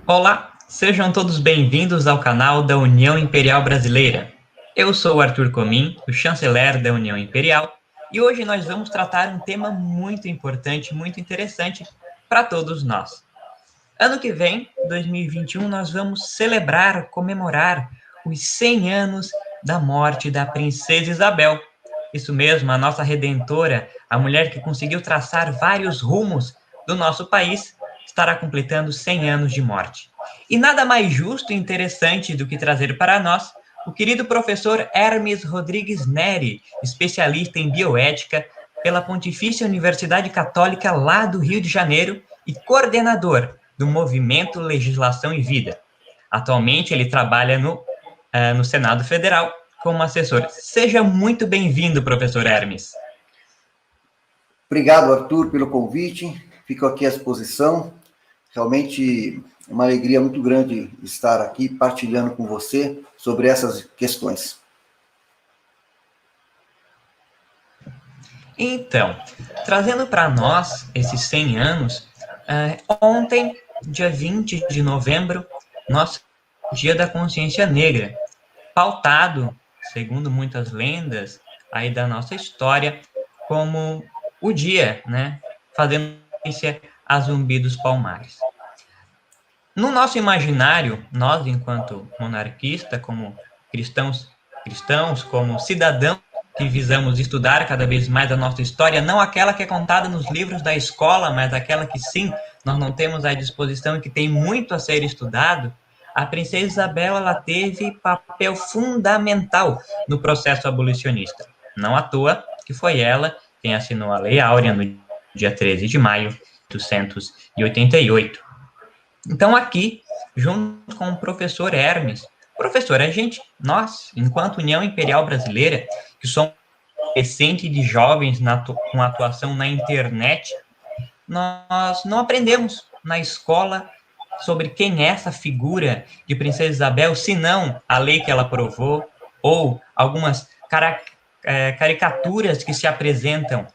Olá, sejam todos bem-vindos ao canal da União Imperial Brasileira. Eu sou o Arthur Comim, o chanceler da União Imperial, e hoje nós vamos tratar um tema muito importante, muito interessante para todos nós. Ano que vem, 2021, nós vamos celebrar, comemorar os 100 anos da morte da Princesa Isabel. Isso mesmo, a nossa redentora, a mulher que conseguiu traçar vários rumos do nosso país, estará completando 100 anos de morte. E nada mais justo e interessante do que trazer para nós o querido professor Hermes Rodrigues Neri, especialista em bioética pela Pontifícia Universidade Católica lá do Rio de Janeiro e coordenador do Movimento Legislação e Vida. Atualmente, ele trabalha no Senado Federal como assessor. Seja muito bem-vindo, professor Hermes. Obrigado, Arthur, pelo convite. Fico aqui à disposição. Realmente uma alegria muito grande estar aqui partilhando com você sobre essas questões. Então, trazendo para nós esses 100 anos, ontem, dia 20 de novembro, nosso Dia da Consciência Negra, pautado, segundo muitas lendas aí da nossa história, como o dia, né, fazendo referência a Zumbi dos Palmares. No nosso imaginário, nós, enquanto monarquista, como cristãos, como cidadãos que visamos estudar cada vez mais a nossa história, não aquela que é contada nos livros da escola, mas aquela que sim, nós não temos à disposição e que tem muito a ser estudado, a princesa Isabel ela teve papel fundamental no processo abolicionista. Não à toa que foi ela quem assinou a Lei Áurea no dia 13 de maio de 1888. Então, aqui, junto com o professor Hermes, professor, nós, enquanto União Imperial Brasileira, que somos recente de jovens com atuação na internet, nós não aprendemos na escola sobre quem é essa figura de Princesa Isabel, se não a lei que ela aprovou, ou algumas caricaturas que se apresentam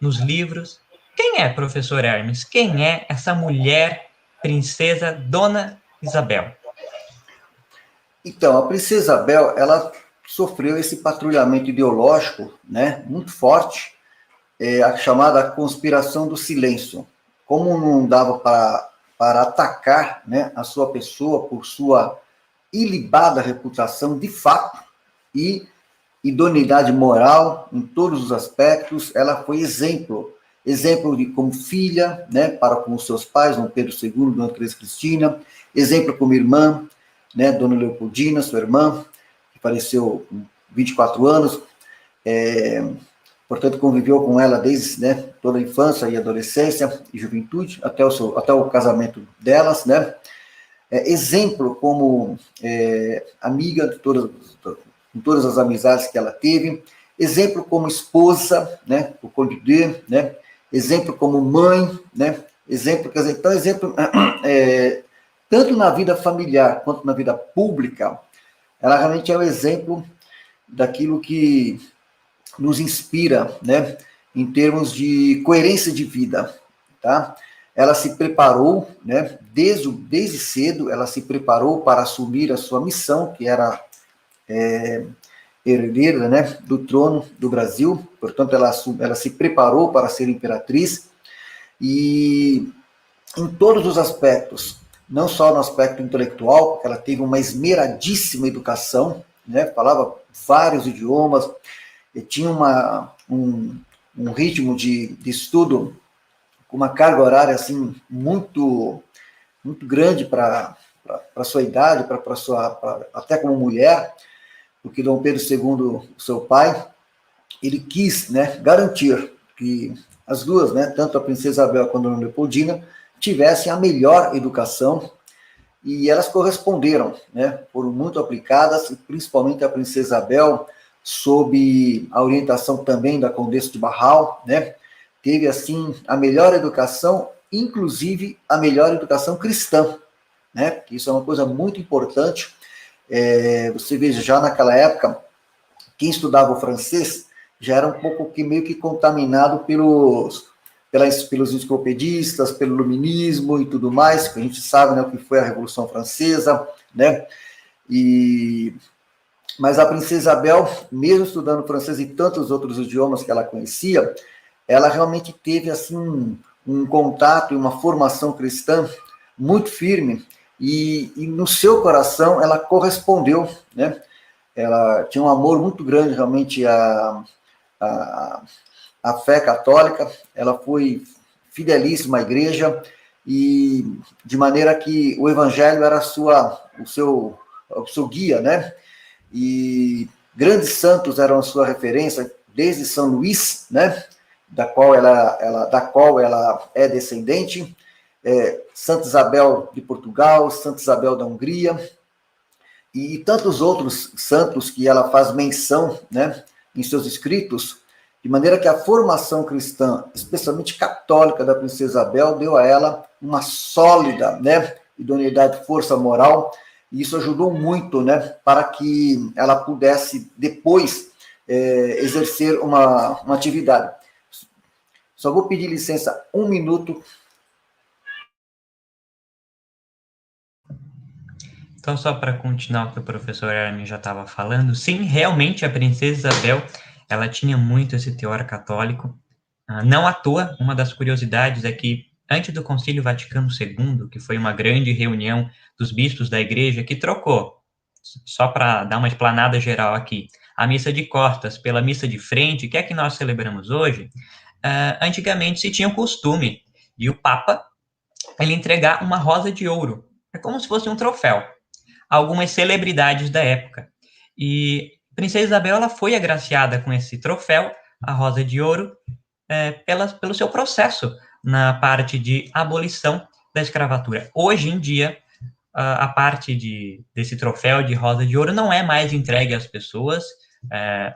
nos livros. Quem é, professor Hermes? Quem é essa mulher, princesa Dona Isabel? Então, a princesa Isabel, ela sofreu esse patrulhamento ideológico, né, muito forte, a chamada conspiração do silêncio. Como não dava para atacar, né, a sua pessoa por sua ilibada reputação de fato e idoneidade moral em todos os aspectos, ela foi exemplo de como filha, né, para com os seus pais, Dom Pedro II, Dona Teresa Cristina, exemplo como irmã, né, Dona Leopoldina, sua irmã, que faleceu com 24 anos, portanto, conviveu com ela desde, né, toda a infância e adolescência e juventude, até o casamento delas, né, exemplo como amiga de todas as amizades que ela teve, exemplo como esposa, né, o Conde, né, exemplo como mãe, né, exemplo tanto na vida familiar quanto na vida pública, ela realmente é o exemplo daquilo que nos inspira, né, em termos de coerência de vida, tá? Ela se preparou, né, desde cedo, ela se preparou para assumir a sua missão, que era herdeira, né, do trono do Brasil, portanto, ela se preparou para ser imperatriz, e em todos os aspectos, não só no aspecto intelectual, porque ela teve uma esmeradíssima educação, né, falava vários idiomas, tinha um ritmo de estudo com uma carga horária assim muito grande para a sua idade, até como mulher, porque Dom Pedro II, seu pai, ele quis, né, garantir que as duas, né, tanto a princesa Isabel quanto a Dona Leopoldina, tivessem a melhor educação, e elas corresponderam, né, foram muito aplicadas, e principalmente a princesa Isabel, sob a orientação também da Condessa de Barral, né, teve, assim, a melhor educação, inclusive a melhor educação cristã, né, porque isso é uma coisa muito importante. Você veja, já naquela época, quem estudava o francês já era um pouco meio que contaminado pelos enciclopedistas, pelo iluminismo e tudo mais, que a gente sabe, né, o que foi a Revolução Francesa, né? Mas a princesa Isabel, mesmo estudando francês e tantos outros idiomas que ela conhecia, ela realmente teve assim um contato e uma formação cristã muito firme, e no seu coração ela correspondeu, né? Ela tinha um amor muito grande realmente à, à fé católica, ela foi fidelíssima à igreja, e de maneira que o evangelho era o seu guia, né? E grandes santos eram a sua referência, desde São Luís, né? Da qual ela é descendente, Santa Isabel de Portugal, Santa Isabel da Hungria, e tantos outros santos que ela faz menção, né, em seus escritos, de maneira que a formação cristã, especialmente católica, da princesa Isabel, deu a ela uma sólida, né, idoneidade, força moral, e isso ajudou muito, né, para que ela pudesse depois exercer uma atividade. Só vou pedir licença um minuto. Então, só para continuar o que o professor Hermes já estava falando, sim, realmente a princesa Isabel, ela tinha muito esse teor católico. Não à toa, uma das curiosidades é que, antes do Concílio Vaticano II, que foi uma grande reunião dos bispos da igreja, que trocou, só para dar uma explanada geral aqui, a missa de costas pela missa de frente, que é que nós celebramos hoje, antigamente se tinha o costume de o Papa ele entregar uma rosa de ouro. É como se fosse um troféu algumas celebridades da época. E Princesa Isabel ela foi agraciada com esse troféu, a Rosa de Ouro, pelo seu processo na parte de abolição da escravatura. Hoje em dia, a parte desse troféu de Rosa de Ouro não é mais entregue às pessoas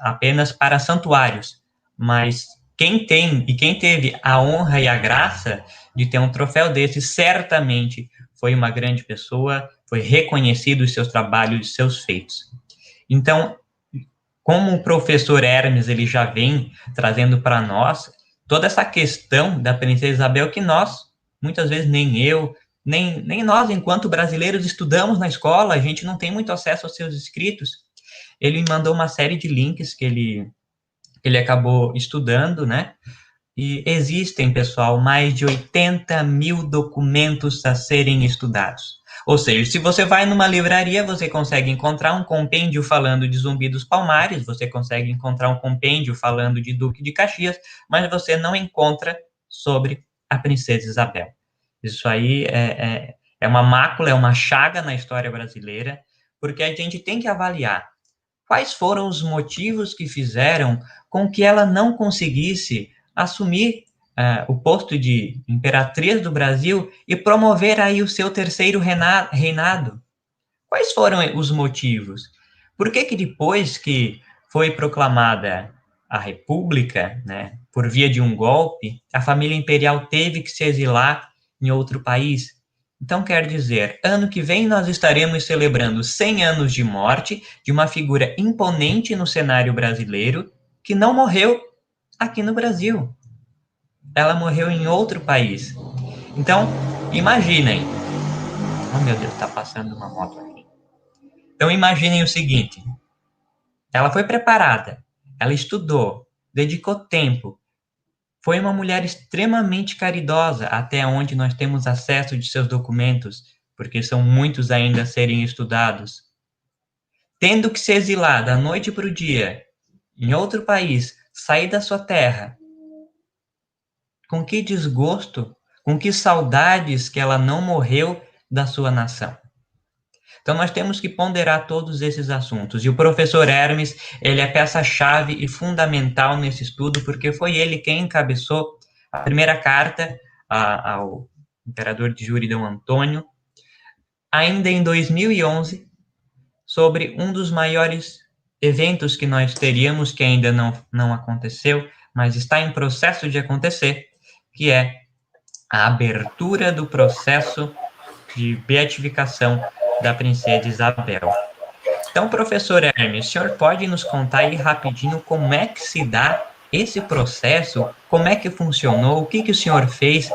apenas para santuários, mas quem tem e quem teve a honra e a graça de ter um troféu desse, certamente foi uma grande pessoa, foi reconhecido os seus trabalhos, os seus feitos. Então, como o professor Hermes ele já vem trazendo para nós toda essa questão da princesa Isabel que nós, muitas vezes nem eu, nem nós, enquanto brasileiros, estudamos na escola, a gente não tem muito acesso aos seus escritos. Ele me mandou uma série de links que ele acabou estudando, né? E existem, pessoal, mais de 80 mil documentos a serem estudados. Ou seja, se você vai numa livraria, você consegue encontrar um compêndio falando de Zumbi dos Palmares, você consegue encontrar um compêndio falando de Duque de Caxias, mas você não encontra sobre a Princesa Isabel. Isso aí é uma mácula, é uma chaga na história brasileira, porque a gente tem que avaliar quais foram os motivos que fizeram com que ela não conseguisse assumir o posto de imperatriz do Brasil e promover aí o seu terceiro reinado. Quais foram os motivos? Por que depois que foi proclamada a República, né, por via de um golpe, a família imperial teve que se exilar em outro país? Então, quer dizer, ano que vem nós estaremos celebrando 100 anos de morte de uma figura imponente no cenário brasileiro que não morreu aqui no Brasil. Ela morreu em outro país. Então, imaginem. Oh, meu Deus, está passando uma moto aqui. Então, imaginem o seguinte. Ela foi preparada, ela estudou, dedicou tempo, foi uma mulher extremamente caridosa, até onde nós temos acesso de seus documentos, porque são muitos ainda a serem estudados. Tendo que se exilar da noite para o dia, em outro país, sair da sua terra, com que desgosto, com que saudades que ela não morreu da sua nação. Então, nós temos que ponderar todos esses assuntos. E o professor Hermes, ele é peça-chave e fundamental nesse estudo, porque foi ele quem encabeçou a primeira carta ao imperador de Júlio Dom Antônio, ainda em 2011, sobre um dos maiores eventos que nós teríamos, que ainda não aconteceu, mas está em processo de acontecer, que é a abertura do processo de beatificação da princesa Isabel. Então, professor Hermes, o senhor pode nos contar aí rapidinho como é que se dá esse processo, como é que funcionou? O que que o senhor fez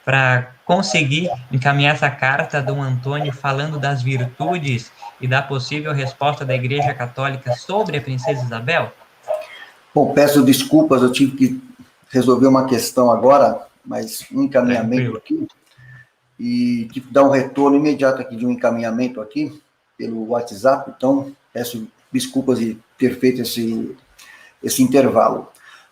para conseguir encaminhar essa carta a Dom Antônio falando das virtudes e da possível resposta da Igreja Católica sobre a Princesa Isabel? Bom, peço desculpas, eu tive que resolver uma questão agora, mas um encaminhamento Tranquilo. aqui, e tive que dar um retorno imediato aqui de um encaminhamento aqui, pelo WhatsApp, então peço desculpas de ter feito esse intervalo.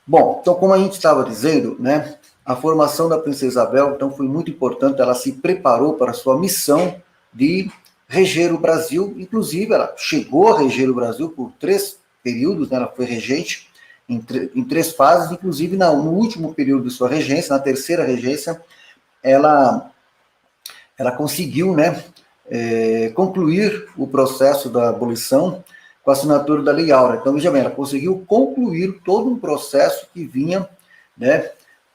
Bom, então como a gente estava dizendo, né, a formação da Princesa Isabel, então foi muito importante, ela se preparou para a sua missão de reger o Brasil, inclusive ela chegou a reger o Brasil por 3 períodos, né, ela foi regente em 3 fases, inclusive no último período de sua regência, na terceira regência, ela conseguiu, né, concluir o processo da abolição com a assinatura da Lei Áurea. Então, veja bem, ela conseguiu concluir todo um processo que vinha, né,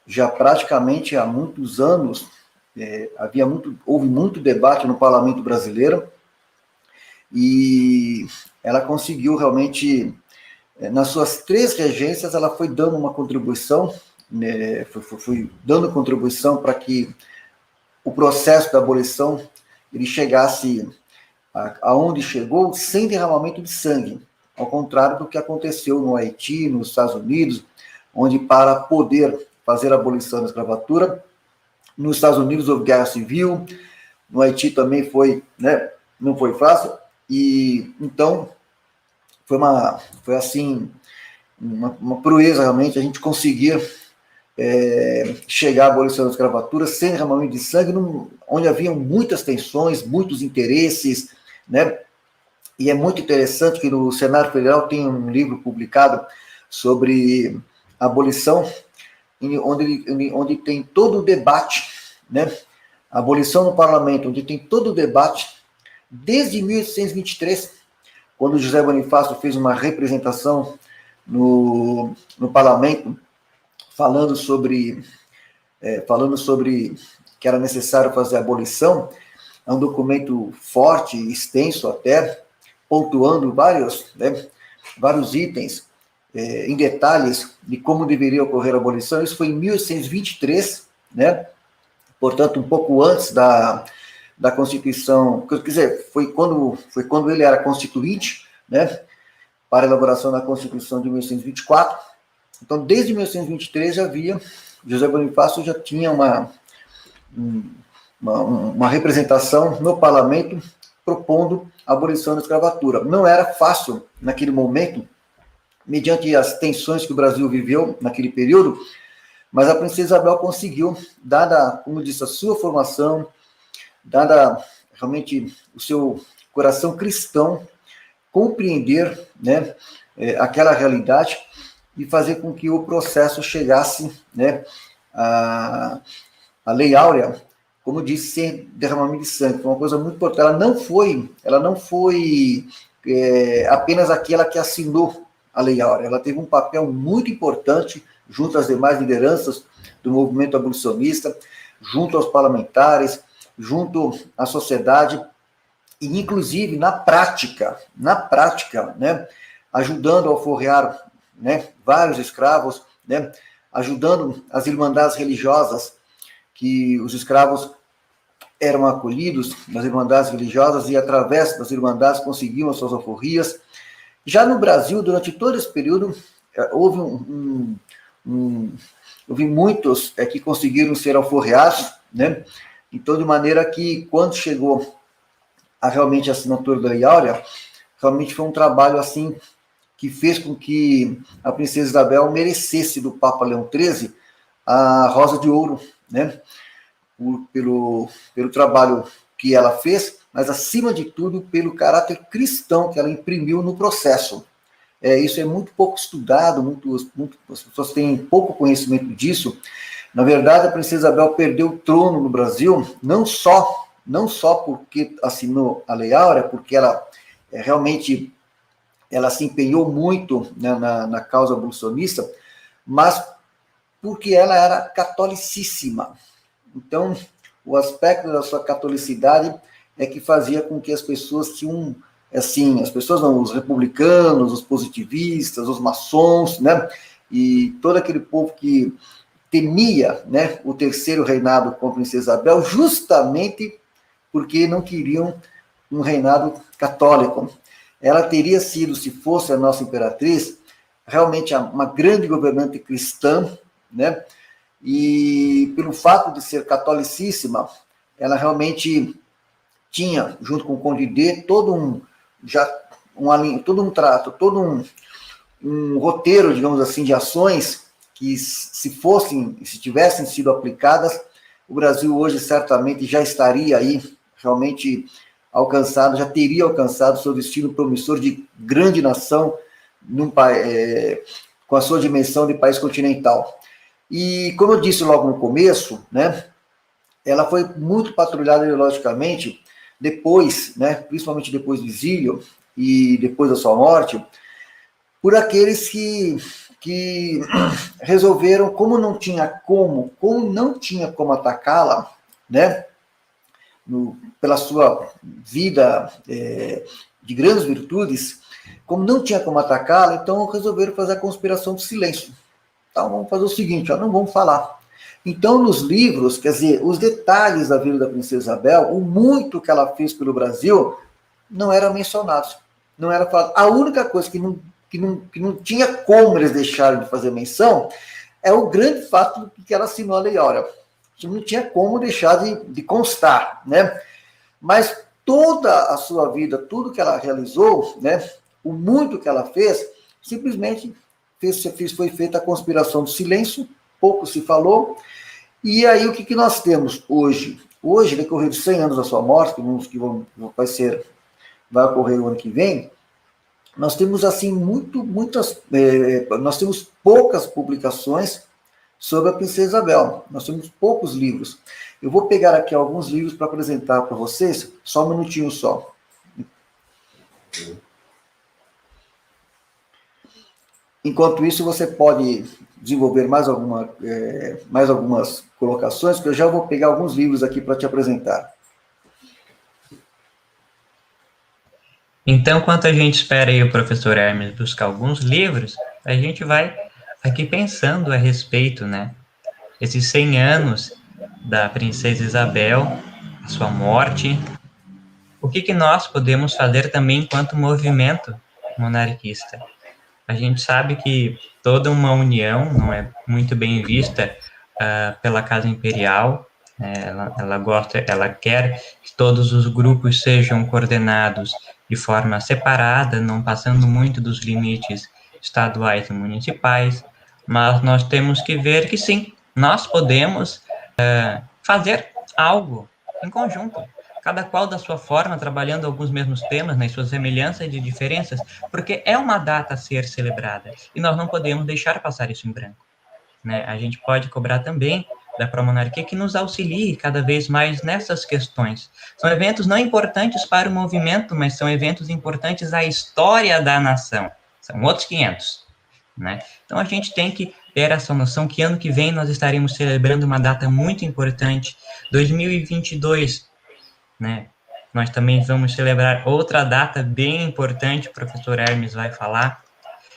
já praticamente há muitos anos, houve muito debate no parlamento brasileiro, e ela conseguiu realmente, nas suas 3 regências, ela foi dando uma contribuição, né, foi dando contribuição para que o processo da abolição ele chegasse aonde chegou sem derramamento de sangue, ao contrário do que aconteceu no Haiti, nos Estados Unidos, onde para poder fazer a abolição da escravatura, nos Estados Unidos houve guerra civil, no Haiti também foi, né, não foi fácil, e então foi assim, uma proeza realmente a gente conseguir chegar à abolição da escravatura sem derramamento de sangue, onde haviam muitas tensões, muitos interesses, né? E é muito interessante que no Senado Federal tem um livro publicado sobre a abolição, onde tem todo o debate, né? A abolição no parlamento, onde tem todo o debate, desde 1823, quando José Bonifácio fez uma representação no parlamento, falando sobre que era necessário fazer a abolição. É um documento forte, extenso até, pontuando vários itens em detalhes de como deveria ocorrer a abolição. Isso foi em 1823, né? Portanto, um pouco antes da Constituição, quer dizer, foi quando ele era constituinte, né? Para a elaboração da Constituição de 1824. Então, desde 1823 já havia, José Bonifácio já tinha uma representação no parlamento propondo a abolição da escravatura. Não era fácil naquele momento, mediante as tensões que o Brasil viveu naquele período, mas a Princesa Isabel conseguiu, dada, como disse, a sua formação, dada realmente o seu coração cristão, compreender, né, aquela realidade e fazer com que o processo chegasse, né, a Lei Áurea, como disse, sem derramamento de sangue. Foi uma coisa muito importante. Ela não foi apenas aquela que assinou a Lei Áurea. Ela teve um papel muito importante junto às demais lideranças do movimento abolicionista, junto aos parlamentares, junto à sociedade, e inclusive na prática, né, ajudando a alforrear, né, vários escravos, né, ajudando as irmandades religiosas, que os escravos eram acolhidos nas irmandades religiosas e através das irmandades conseguiam as suas alforrias. Já no Brasil, durante todo esse período, houve houve muitos que conseguiram ser alforreados, né? Então, de maneira que, quando chegou realmente a assinatura da Lei Áurea, realmente foi um trabalho assim que fez com que a Princesa Isabel merecesse do Papa Leão XIII a Rosa de Ouro, né? Pelo trabalho que ela fez, mas acima de tudo pelo caráter cristão que ela imprimiu no processo. Isso é muito pouco estudado, as pessoas têm pouco conhecimento disso. Na verdade, a Princesa Isabel perdeu o trono no Brasil, não só porque assinou a Lei Áurea, porque ela realmente ela se empenhou muito, né, na causa abolicionista, mas porque ela era catolicíssima. Então, o aspecto da sua catolicidade é que fazia com que as pessoas tinham, assim, as pessoas não, os republicanos, os positivistas, os maçons, né, e todo aquele povo que temia, né, o terceiro reinado com a princesa Isabel, justamente porque não queriam um reinado católico. Ela teria sido, se fosse a nossa imperatriz, realmente uma grande governante cristã, né? E pelo fato de ser catolicíssima, ela realmente tinha, junto com o Conde D, todo um trato, um roteiro, digamos assim, de ações que, se tivessem sido aplicadas, o Brasil hoje certamente já estaria aí realmente alcançado, já teria alcançado seu destino promissor de grande nação com a sua dimensão de país continental. E, como eu disse logo no começo, né, ela foi muito patrulhada ideologicamente depois, né, principalmente depois do exílio e depois da sua morte, por aqueles que resolveram, como não tinha como atacá-la, né, pela sua vida de grandes virtudes, como não tinha como atacá-la, então resolveram fazer a conspiração do silêncio. Então vamos fazer o seguinte, não vamos falar. Então, nos livros, quer dizer, os detalhes da vida da princesa Isabel, o muito que ela fez pelo Brasil, não eram mencionados. Não era falado. A única coisa que não tinha como eles deixarem de fazer menção é o grande fato de que ela assinou a Lei Áurea. Não tinha como deixar de constar, né? Mas toda a sua vida, tudo que ela realizou, né? O muito que ela fez, simplesmente foi feita a conspiração do silêncio, pouco se falou. E aí o que nós temos hoje? Hoje, decorrido 100 anos da sua morte, vai ocorrer o ano que vem, nós temos assim nós temos poucas publicações sobre a princesa Isabel. Nós temos poucos livros. Eu vou pegar aqui alguns livros para apresentar para vocês, só um minutinho só. Enquanto isso, você pode desenvolver mais algumas colocações, porque eu já vou pegar alguns livros aqui para te apresentar. Então, enquanto a gente espera aí o professor Hermes buscar alguns livros, a gente vai aqui pensando a respeito, né? Esses 100 anos da princesa Isabel, a sua morte, o que nós podemos fazer também enquanto movimento monarquista? A gente sabe que toda uma união não é muito bem vista pela Casa Imperial. Ela quer que todos os grupos sejam coordenados de forma separada, não passando muito dos limites estaduais e municipais, mas nós temos que ver que sim, nós podemos fazer algo em conjunto, cada qual da sua forma, trabalhando alguns mesmos temas, nas suas semelhanças e diferenças, porque é uma data a ser celebrada, e nós não podemos deixar passar isso em branco, né? A gente pode cobrar também da Promonarquia que nos auxilie cada vez mais nessas questões. São eventos não importantes para o movimento, mas são eventos importantes à história da nação. São outros 500, né? Então a gente tem que ter essa noção que ano que vem nós estaremos celebrando uma data muito importante, 2022, né? Nós também vamos celebrar outra data bem importante, o professor Hermes vai falar.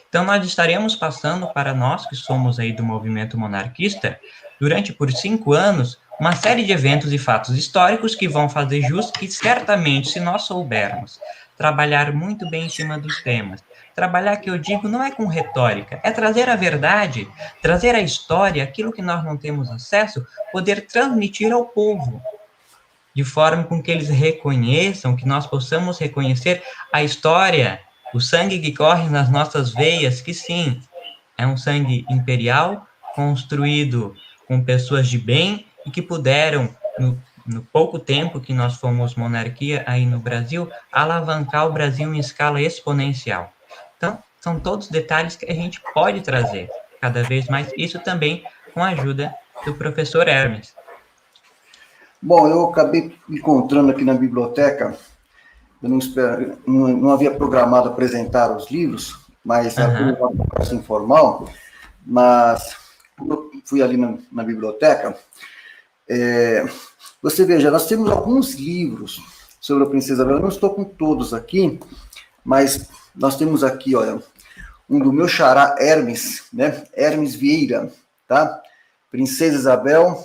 Então, nós estaremos passando para nós que somos aí do movimento monarquista, durante por 5 anos, uma série de eventos e fatos históricos que vão fazer jus e certamente, se nós soubermos trabalhar muito bem em cima dos temas, trabalhar, que eu digo, não é com retórica, é trazer a verdade, trazer a história, aquilo que nós não temos acesso, poder transmitir ao povo, de forma com que eles reconheçam, que nós possamos reconhecer a história, o sangue que corre nas nossas veias, que sim, é um sangue imperial, construído com pessoas de bem e que puderam, no pouco tempo que nós fomos monarquia aí no Brasil, alavancar o Brasil em escala exponencial. Então, são todos detalhes que a gente pode trazer cada vez mais, isso também com a ajuda do professor Hermes. Bom, eu acabei encontrando aqui na biblioteca, eu não havia programado apresentar os livros, mas era uma conversa informal, mas eu fui ali na biblioteca, você veja, nós temos alguns livros sobre a princesa Isabel, eu não estou com todos aqui, mas nós temos aqui, olha, um do meu xará Hermes, né? Hermes Vieira, tá? Princesa Isabel,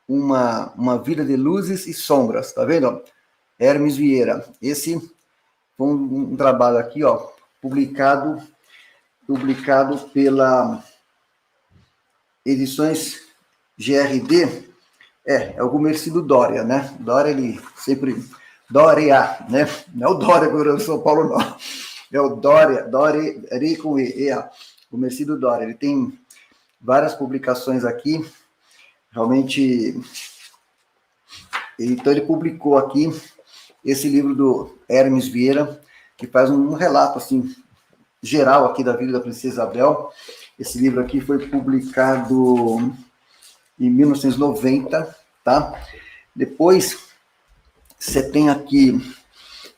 uma vida de luzes e sombras, tá vendo? Hermes Vieira. Esse foi um trabalho aqui, ó, publicado pela Edições GRD. É o Gumercindo Doria, né? Doria, ele sempre... Doria, né? Não é o Doria, do São Paulo, não. É o Doria com E, o Gumercindo Doria. Ele tem várias publicações aqui. Realmente, então ele publicou aqui esse livro do Hermes Vieira, que faz um relato, assim, geral aqui da vida da Princesa Isabel. Esse livro aqui foi publicado em 1990, tá? Depois, você tem aqui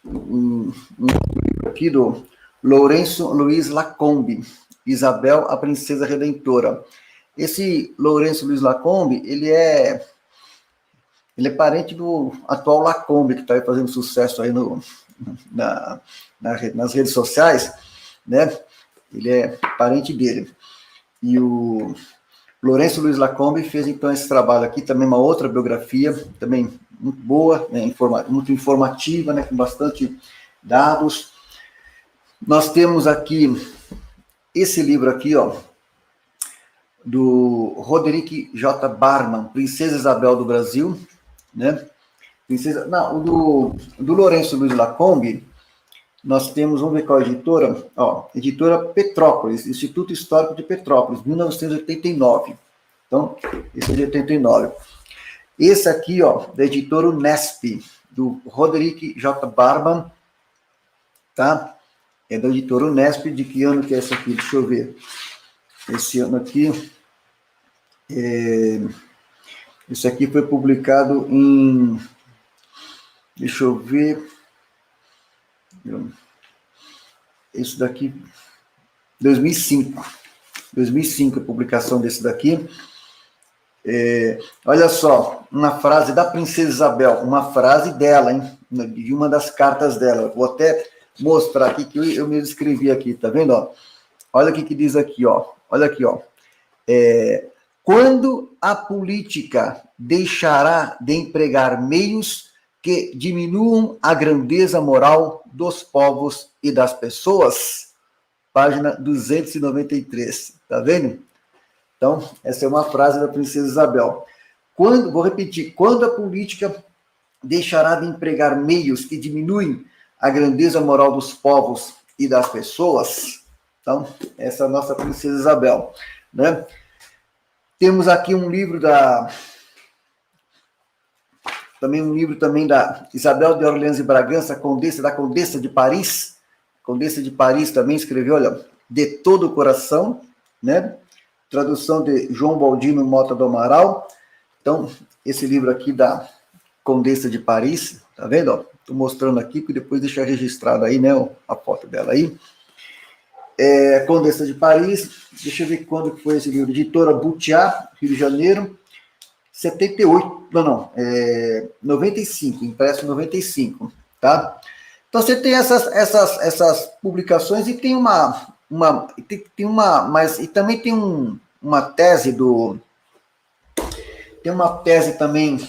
um livro aqui do Lourenço Luiz Lacombe, Isabel, a Princesa Redentora. Esse Lourenço Luiz Lacombe, ele é parente do atual Lacombe, que está fazendo sucesso aí nas redes sociais, né? Ele é parente dele. E o Lourenço Luiz Lacombe fez, então, esse trabalho aqui, também uma outra biografia, também muito boa, né, muito informativa, né, com bastante dados. Nós temos aqui esse livro aqui, ó, do Roderick J. Barman, Princesa Isabel do Brasil, né? O do Lourenço Luiz Lacombe, nós temos, vamos ver qual editora, ó, editora Petrópolis, Instituto Histórico de Petrópolis, 1989. Então, esse é de 89. Esse aqui, ó, da editora Unesp, do Roderick J. Barman, tá? É da editora Unesp. De que ano que é esse aqui? Deixa eu ver. Esse ano aqui, esse aqui foi publicado em, deixa eu ver, esse daqui, 2005 a publicação desse daqui. Olha só, uma frase da Princesa Isabel, uma frase dela, hein, de uma das cartas dela. Vou até mostrar aqui, que eu mesmo escrevi aqui, tá vendo? Ó? Olha o que diz aqui, ó. Olha aqui, ó. Quando a política deixará de empregar meios que diminuam a grandeza moral dos povos e das pessoas? Página 293, tá vendo? Então, essa é uma frase da Princesa Isabel. Vou repetir, quando a política deixará de empregar meios que diminuem a grandeza moral dos povos e das pessoas? Então, essa é a nossa Princesa Isabel, né? Temos aqui um livro da Isabel de Orleans e Bragança, Condessa de Paris. Condessa de Paris também escreveu, olha, De Todo o Coração, né? Tradução de João Baldino Mota do Amaral. Então, esse livro aqui da Condessa de Paris, tá vendo? Estou mostrando aqui, porque depois deixa registrado aí, né, a foto dela aí. Condessa de Paris, deixa eu ver quando foi esse livro. Editora Butiá, Rio de Janeiro, 95, impresso em 95, tá? Então, você tem essas publicações e tem mas também tem uma tese também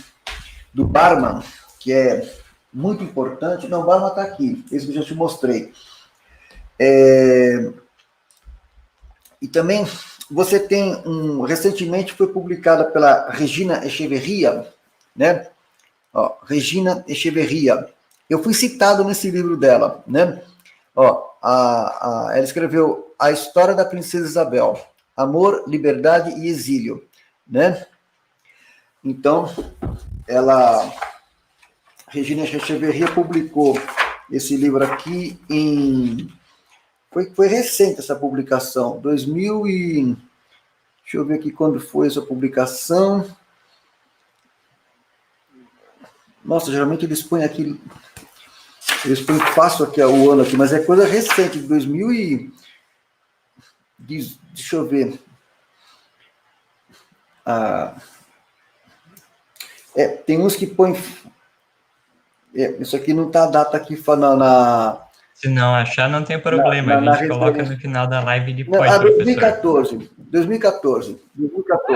do Barman, que é muito importante. Não, o Barman está aqui, esse que eu já te mostrei. E também você tem recentemente foi publicada pela Regina Echeverria, né? Ó, Regina Echeverria. Eu fui citado nesse livro dela, né? Ó, ela escreveu A História da Princesa Isabel, Amor, Liberdade e Exílio, né? Então, Regina Echeverria publicou esse livro aqui foi recente essa publicação, 2000 e... Deixa eu ver aqui quando foi essa publicação. Nossa, geralmente eles põem aqui... Eles põem fácil aqui o ano aqui, mas é coisa recente, de 2000 e... Deixa eu ver. Tem uns que põem... isso aqui não está a data aqui Se não achar, não tem problema. A na gente coloca no final da live Não, depois, professor. 2014,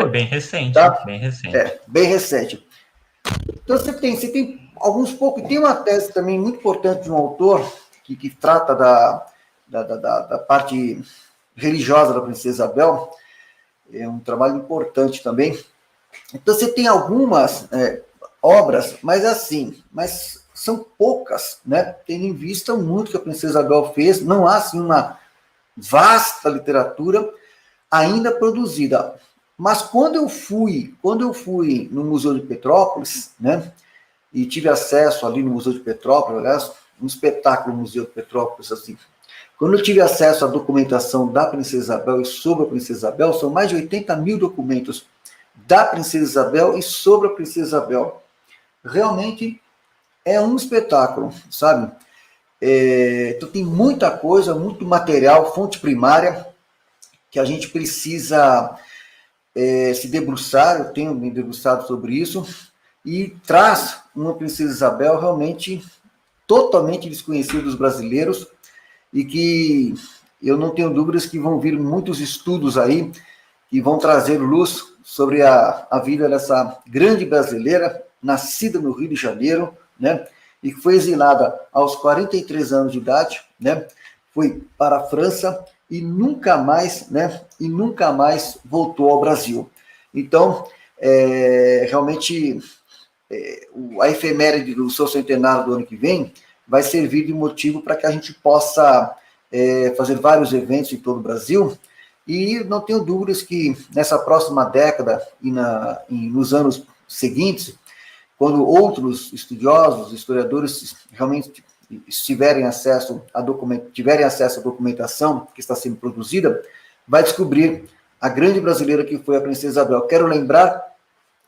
Bem recente, tá? bem recente. Bem recente. Então você tem alguns poucos, tem uma tese também muito importante de um autor que trata da parte religiosa da princesa Isabel, é um trabalho importante também. Então você tem algumas obras, mas são poucas, né? Tendo em vista o muito que a princesa Isabel fez, não há assim uma vasta literatura ainda produzida. Mas quando eu fui no Museu de Petrópolis, né, e tive acesso ali no Museu de Petrópolis, aliás, um espetáculo no Museu de Petrópolis, assim, quando eu tive acesso à documentação da Princesa Isabel e sobre a Princesa Isabel, são mais de 80 mil documentos da Princesa Isabel e sobre a Princesa Isabel. Realmente é um espetáculo, sabe? Então tem muita coisa, muito material, fonte primária, que a gente precisa se debruçar, eu tenho me debruçado sobre isso, e traz uma Princesa Isabel realmente totalmente desconhecida dos brasileiros, e que eu não tenho dúvidas que vão vir muitos estudos aí, que vão trazer luz sobre a vida dessa grande brasileira, nascida no Rio de Janeiro, né, e que foi exilada aos 43 anos de idade, né, foi para a França e nunca mais, né, voltou ao Brasil. Então, realmente, a efeméride do seu centenário do ano que vem vai servir de motivo para que a gente possa fazer vários eventos em todo o Brasil, e não tenho dúvidas que nessa próxima década e nos anos seguintes, quando outros estudiosos, historiadores realmente tiverem acesso à documentação que está sendo produzida, vai descobrir a grande brasileira que foi a Princesa Isabel. Quero lembrar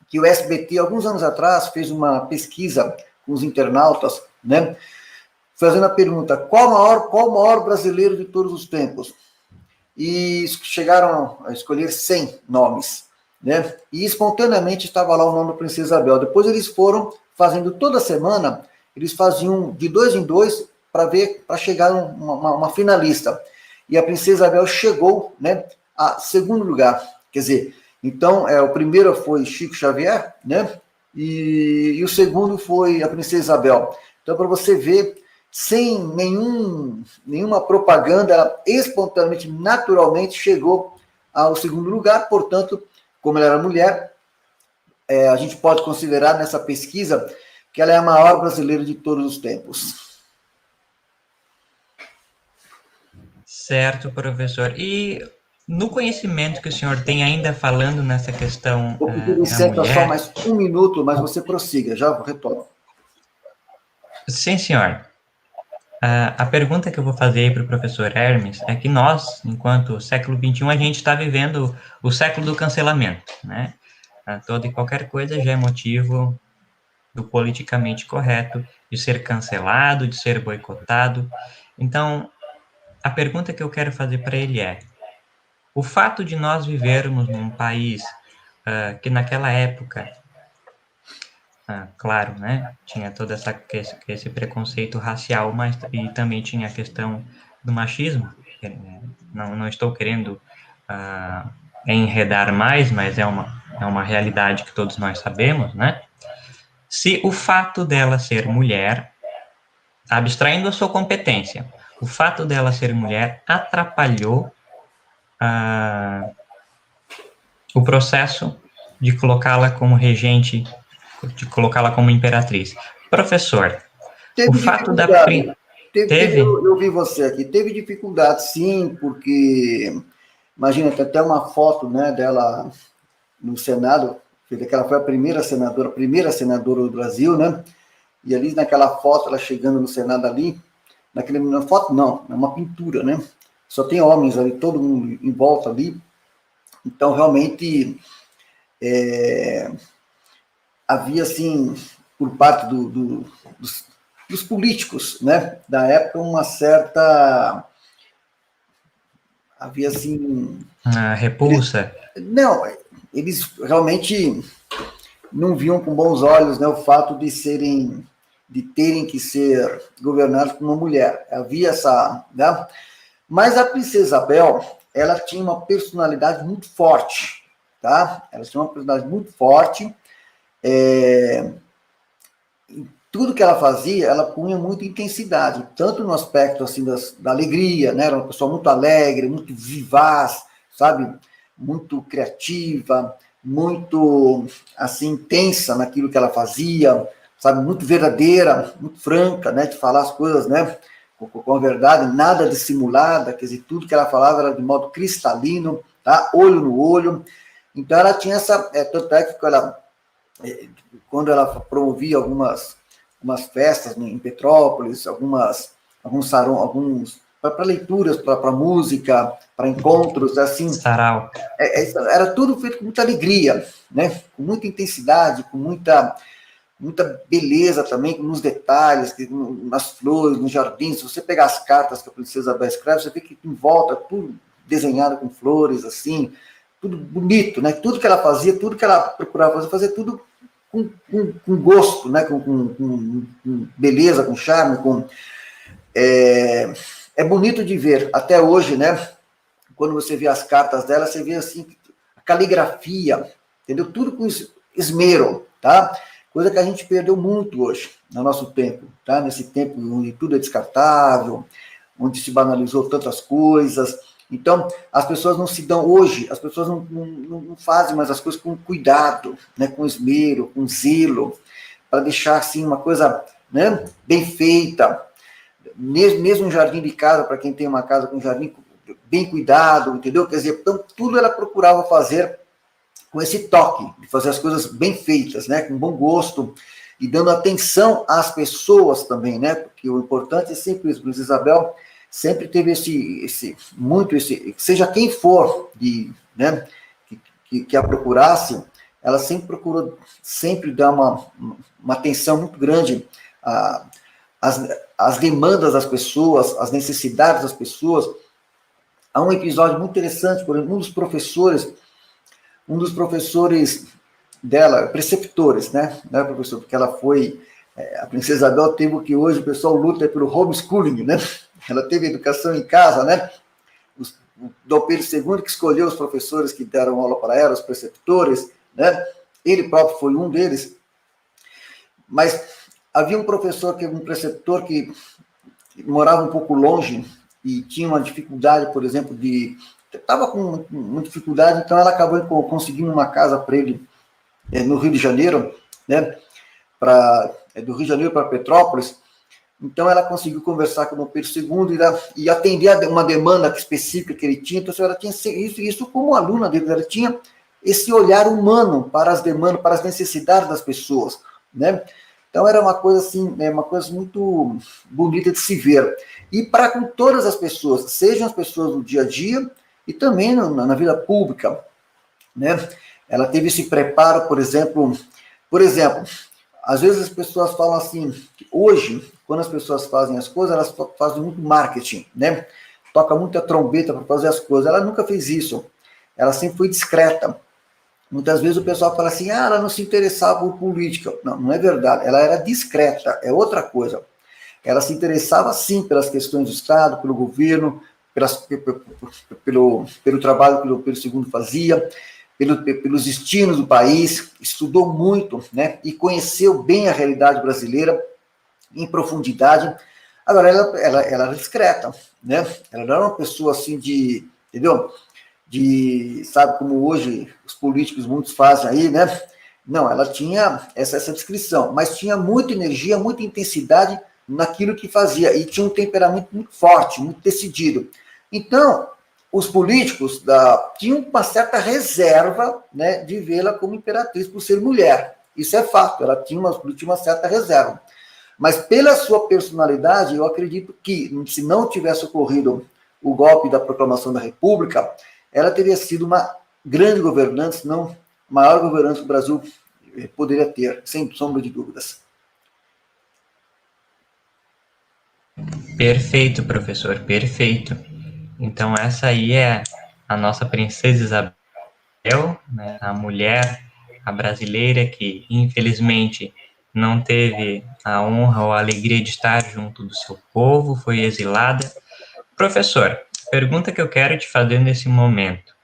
que o SBT, alguns anos atrás, fez uma pesquisa com os internautas, né, fazendo a pergunta: qual o maior brasileiro de todos os tempos? E chegaram a escolher 100 nomes, né? E espontaneamente estava lá o nome da Princesa Isabel. Depois eles foram fazendo toda semana, eles faziam de 2 em 2 para chegar uma finalista. E a Princesa Isabel chegou, né, a segundo lugar. Quer dizer, então o primeiro foi Chico Xavier, né? E o segundo foi a Princesa Isabel. Então, para você ver, sem nenhuma propaganda, ela espontaneamente, naturalmente chegou ao segundo lugar. Portanto, como ela era mulher, a gente pode considerar nessa pesquisa que ela é a maior brasileira de todos os tempos. Certo, professor. E no conhecimento que o senhor tem ainda falando nessa questão Vou pedir da licença só mulher... mais um minuto, mas você prossiga, já retorno. Sim, senhor. A pergunta que eu vou fazer para o professor Hermes é que nós, enquanto século XXI, a gente está vivendo o século do cancelamento, né? Toda e qualquer coisa já é motivo do politicamente correto, de ser cancelado, de ser boicotado. Então, a pergunta que eu quero fazer para ele é: o fato de nós vivermos num país que naquela época, claro, né, tinha todo esse preconceito racial, mas e também tinha a questão do machismo. Não estou querendo enredar mais, mas é uma realidade que todos nós sabemos, né? Se o fato dela ser mulher, abstraindo a sua competência, o fato dela ser mulher atrapalhou o processo de colocá-la como regente, de colocá-la como imperatriz. Professor, o Teve fato da... dificuldade. Teve? Eu vi você aqui. Teve dificuldade, sim, porque imagina, tem até uma foto, né, dela no Senado, que ela foi a primeira senadora do Brasil, né? E ali naquela foto, ela chegando no Senado ali, na foto não, é uma pintura, né? Só tem homens ali, todo mundo em volta ali. Então, realmente, havia, assim, por parte dos políticos, né, da época, uma certa... Havia, assim... Repulsa? Não, eles realmente não viam com bons olhos, né, o fato de serem de terem que ser governados por uma mulher. Havia essa, né? Mas a princesa Isabel, ela tinha uma personalidade muito forte, tá? Ela tinha uma personalidade muito forte. Tudo que ela fazia, ela punha muita intensidade, tanto no aspecto assim da alegria, né? Era uma pessoa muito alegre, muito vivaz, sabe? Muito criativa, muito assim intensa naquilo que ela fazia, sabe? Muito verdadeira, muito franca, né? De falar as coisas, né? Com a verdade, nada dissimulada, quer dizer, tudo que ela falava era de modo cristalino, tá? Olho no olho. Então ela tinha essa, tanto é que quando ela promovia algumas festas em Petrópolis, alguns sarão, para leituras, para música, para encontros, assim. Sarau. Era tudo feito com muita alegria, né? Com muita intensidade, com muita beleza também, nos detalhes, nas flores, nos jardins. Se você pegar as cartas que a princesa Isabel escreve, você vê que em volta tudo desenhado com flores, assim, tudo bonito, né? Tudo que ela fazia, tudo que ela procurava fazer tudo com gosto, né? Com beleza, com charme, é bonito de ver até hoje, né? Quando você vê as cartas dela, você vê assim a caligrafia, entendeu? Tudo com esmero, tá? Coisa que a gente perdeu muito hoje no nosso tempo, tá? Nesse tempo onde tudo é descartável, onde se banalizou tantas coisas. Então, as pessoas não se dão hoje, as pessoas não fazem mais as coisas com cuidado, né, com esmero, com zelo, para deixar assim uma coisa, né, bem feita. Mesmo um jardim de casa, para quem tem uma casa com jardim bem cuidado, entendeu? Quer dizer, então, tudo ela procurava fazer com esse toque, de fazer as coisas bem feitas, né, com bom gosto, e dando atenção às pessoas também, né, porque o importante é sempre isso. Princesa Isabel sempre teve seja quem for, né, que a procurasse, ela sempre procurou dar uma atenção muito grande às demandas das pessoas, às necessidades das pessoas. Há um episódio muito interessante, por exemplo, um dos professores dela, preceptores, né, professor, porque ela foi, a princesa Isabel teve o que hoje o pessoal luta pelo homeschooling, né, ela teve educação em casa, né, o Dom Pedro II que escolheu os professores que deram aula para ela, os preceptores, né, ele próprio foi um deles, mas havia um preceptor que morava um pouco longe e tinha uma dificuldade, por exemplo, estava com uma dificuldade, então ela acabou conseguindo uma casa para ele no Rio de Janeiro, né, do Rio de Janeiro para Petrópolis. Então ela conseguiu conversar com o Dom Pedro II e atender a uma demanda específica que ele tinha. Então ela tinha isso como aluna dele, ela tinha esse olhar humano para as demandas, para as necessidades das pessoas, né? Então era uma coisa assim, uma coisa muito bonita de se ver. E para com todas as pessoas, sejam as pessoas do dia a dia e também na vida pública, né? Ela teve esse preparo, por exemplo, às vezes as pessoas falam assim, que hoje, quando as pessoas fazem as coisas, elas fazem muito marketing, né? Toca muita trombeta para fazer as coisas. Ela nunca fez isso. Ela sempre foi discreta. Muitas vezes o pessoal fala assim, ela não se interessava por política. Não, não é verdade. Ela era discreta, é outra coisa. Ela se interessava, sim, pelas questões do Estado, pelo governo, pelo trabalho que o Pedro II fazia, pelos destinos do país, estudou muito, né, e conheceu bem a realidade brasileira em profundidade. Agora, ela era discreta, né, ela não era uma pessoa assim entendeu? Sabe, como hoje os políticos muitos fazem aí, né? Não, ela tinha essa descrição, mas tinha muita energia, muita intensidade naquilo que fazia, e tinha um temperamento muito forte, muito decidido. Então, os políticos tinham uma certa reserva, né, de vê-la como imperatriz por ser mulher. Isso é fato, ela tinha uma certa reserva. Mas pela sua personalidade, eu acredito que, se não tivesse ocorrido o golpe da proclamação da República, ela teria sido uma grande governante, se não maior governante que o Brasil poderia ter, sem sombra de dúvidas. Perfeito, professor, perfeito. Então, essa aí é a nossa princesa Isabel, né, a mulher, a brasileira que, infelizmente, não teve a honra ou a alegria de estar junto do seu povo, foi exilada. Professor, pergunta que eu quero te fazer nesse momento,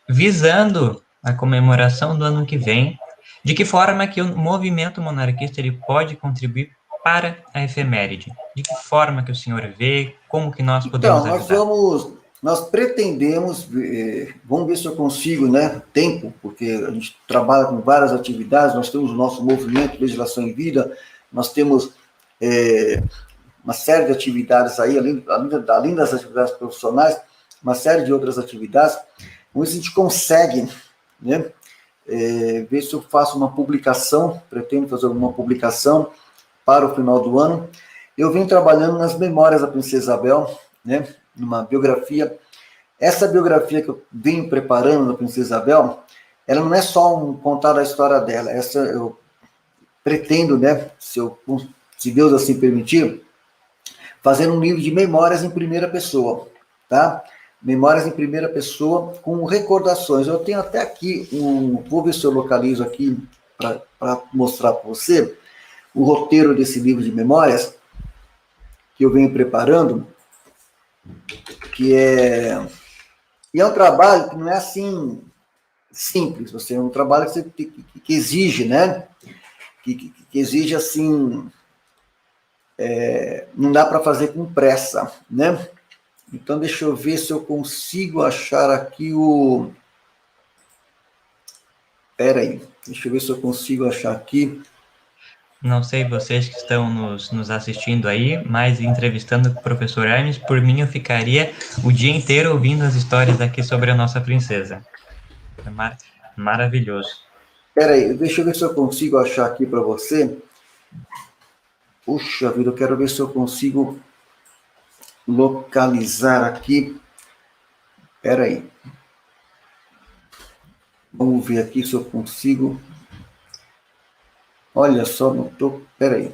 visando a comemoração do ano que vem, de que forma que o movimento monarquista ele pode contribuir para a efeméride? De que forma que o senhor vê, como que nós podemos Então, ajudar? nós pretendemos, vamos ver se eu consigo, né, tempo, porque a gente trabalha com várias atividades, nós temos o nosso movimento Legislação em Vida, nós temos uma série de atividades aí, além das atividades profissionais, uma série de outras atividades, onde a gente consegue, né, ver se eu faço uma publicação, pretendo fazer uma publicação para o final do ano. Eu venho trabalhando nas memórias da Princesa Isabel, né, numa biografia. Essa biografia que eu venho preparando da Princesa Isabel, ela não é só contar a história dela, essa eu pretendo, né, se Deus assim permitir, fazer um livro de memórias em primeira pessoa, tá? Memórias em primeira pessoa com recordações. Eu tenho até aqui vou ver se eu localizo aqui para mostrar para você o roteiro desse livro de memórias que eu venho preparando, e é um trabalho que não é assim simples, é um trabalho que exige, né? Que exige assim, não dá para fazer com pressa, né? Então deixa eu ver se eu consigo achar aqui Peraí, deixa eu ver se eu consigo achar aqui. Não sei vocês que estão nos assistindo aí, mas entrevistando o professor Hermes, por mim eu ficaria o dia inteiro ouvindo as histórias aqui sobre a nossa princesa. É maravilhoso. Peraí, deixa eu ver se eu consigo achar aqui para você. Puxa vida, eu quero ver se eu consigo localizar aqui. Peraí. Vamos ver aqui se eu consigo. Olha só, não tô. Peraí.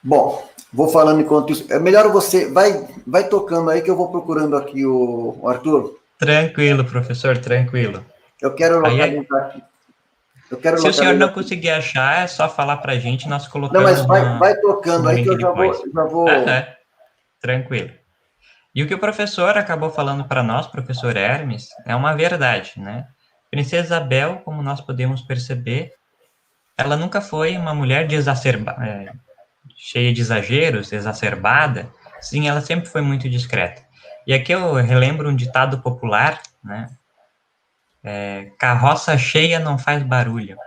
Bom, vou falando enquanto isso. É melhor você. Vai tocando aí que eu vou procurando aqui o Arthur. Tranquilo, professor, tranquilo. Eu quero Aí, localizar aqui. Eu quero se o senhor localizar não aqui. conseguir achar, é só falar para a gente, nós Não, mas colocamos vai tocando no aí que link eu já depois. vou. Aham, tranquilo. E o que o professor acabou falando para nós, professor Hermes, é uma verdade, né? Princesa Isabel, como nós podemos perceber, ela nunca foi uma mulher cheia de exageros, exacerbada. Sim, ela sempre foi muito discreta. E aqui eu relembro um ditado popular, né? Carroça cheia não faz barulho.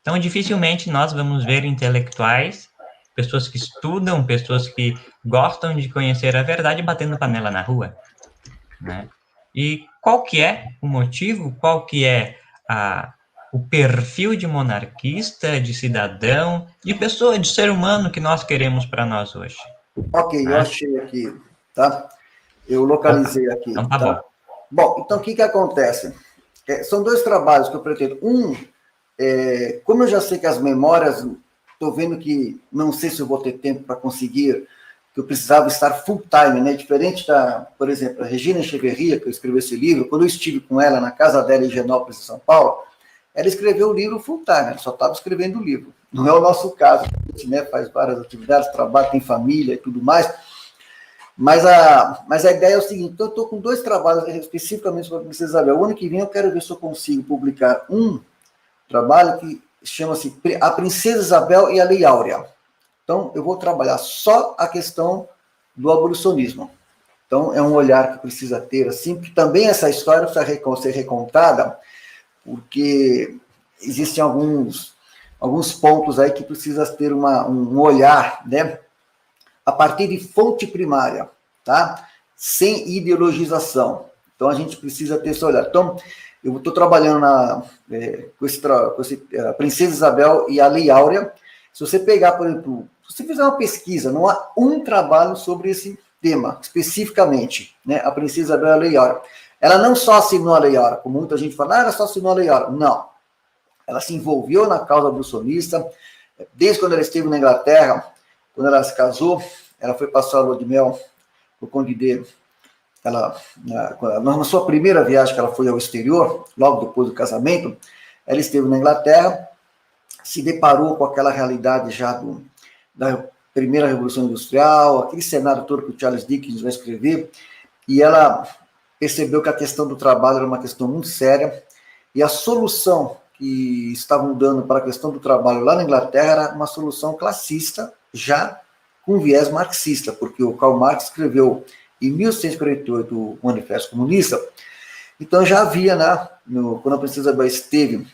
Então, dificilmente nós vamos ver intelectuais, pessoas que estudam, pessoas que gostam de conhecer a verdade, batendo panela na rua, né? E qual que é o motivo, qual que é o perfil de monarquista, de cidadão, de pessoa, de ser humano que nós queremos para nós hoje, Ok, eu né? achei aqui, tá? Eu Opa, localizei aqui, então tá tá? bom. Bom, então o que acontece? São dois trabalhos que eu pretendo. Como eu já sei que as memórias, estou vendo que não sei se eu vou ter tempo para conseguir, que eu precisava estar full time, né? Diferente por exemplo, a Regina Echeverria, que eu escrevi esse livro, quando eu estive com ela na casa dela em Genópolis, em São Paulo, ela escreveu o livro full time, ela só estava escrevendo o livro. Não é o nosso caso, a gente, né, faz várias atividades, trabalha, tem família e tudo mais. Mas a ideia é o seguinte, então eu estou com dois trabalhos especificamente para a Princesa Isabel. O ano que vem eu quero ver se eu consigo publicar um trabalho que chama-se A Princesa Isabel e a Lei Áurea. Então, eu vou trabalhar só a questão do abolicionismo. Então, é um olhar que precisa ter, assim, que também essa história precisa ser recontada, porque existem alguns pontos aí que precisa ter um olhar, né, a partir de fonte primária, tá? Sem ideologização. Então, a gente precisa ter esse olhar. Então, eu estou trabalhando com a Princesa Isabel e a Lei Áurea. Se você pegar, por exemplo, se você fizer uma pesquisa, não há um trabalho sobre esse tema, especificamente, né? A Princesa Isabel e a Lei Áurea. Ela não só assinou a Lei Áurea, como muita gente fala, ela só assinou a Lei Áurea. Não. Ela se envolveu na causa abolicionista, desde quando ela esteve na Inglaterra, quando ela se casou, ela foi passar a lua de mel no Conde de na sua primeira viagem que ela foi ao exterior, logo depois do casamento, ela esteve na Inglaterra, se deparou com aquela realidade já da primeira Revolução Industrial, aquele cenário todo que o Charles Dickens vai escrever, e ela percebeu que a questão do trabalho era uma questão muito séria, e a solução que estavam dando para a questão do trabalho lá na Inglaterra era uma solução classista, já com viés marxista, porque o Karl Marx escreveu em 1848 o Manifesto Comunista. Então já havia, né, quando a princesa Isabel esteve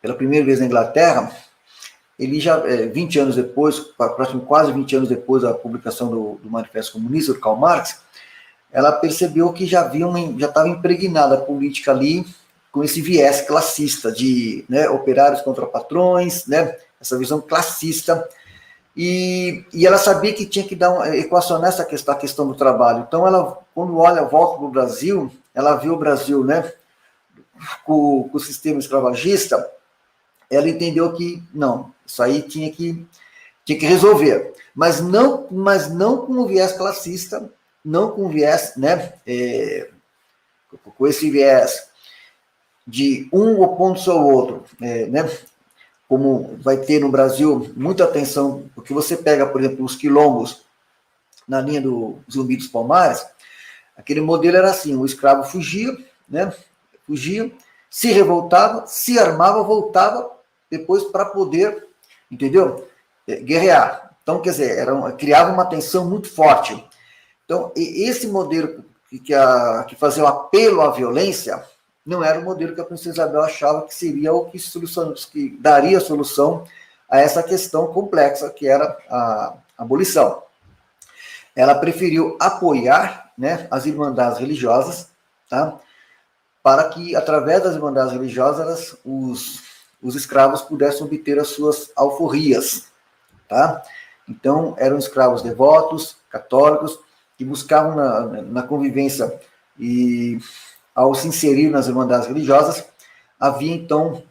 pela primeira vez na Inglaterra, ele já, 20 anos depois, quase 20 anos depois da publicação do Manifesto Comunista, do Karl Marx, ela percebeu que já estava impregnada a política ali com esse viés classista de, né, operários contra patrões, né, essa visão classista, e ela sabia que tinha que equacionar a questão do trabalho. Então, ela, quando volta para o Brasil, ela viu o Brasil, né, com o sistema escravagista, ela entendeu que, não, isso aí tinha que resolver, mas não com o viés classista, não com o viés, né, com esse viés de um opondo-se ao outro, né, como vai ter no Brasil muita atenção, porque você pega, por exemplo, os quilombos na linha do Zumbi dos Palmares, aquele modelo era assim, o escravo fugia, né, se revoltava, se armava, voltava depois para poder, entendeu, guerrear. Então, quer dizer, criava uma tensão muito forte. Então, esse modelo que fazia o apelo à violência não era o modelo que a princesa Isabel achava que seria o que daria solução a essa questão complexa que era a abolição. Ela preferiu apoiar, né, as irmandades religiosas, tá, para que, através das irmandades religiosas, os escravos pudessem obter as suas alforrias. Tá? Então, eram escravos devotos, católicos, que buscavam na convivência e, ao se inserir nas irmandades religiosas, havia, então,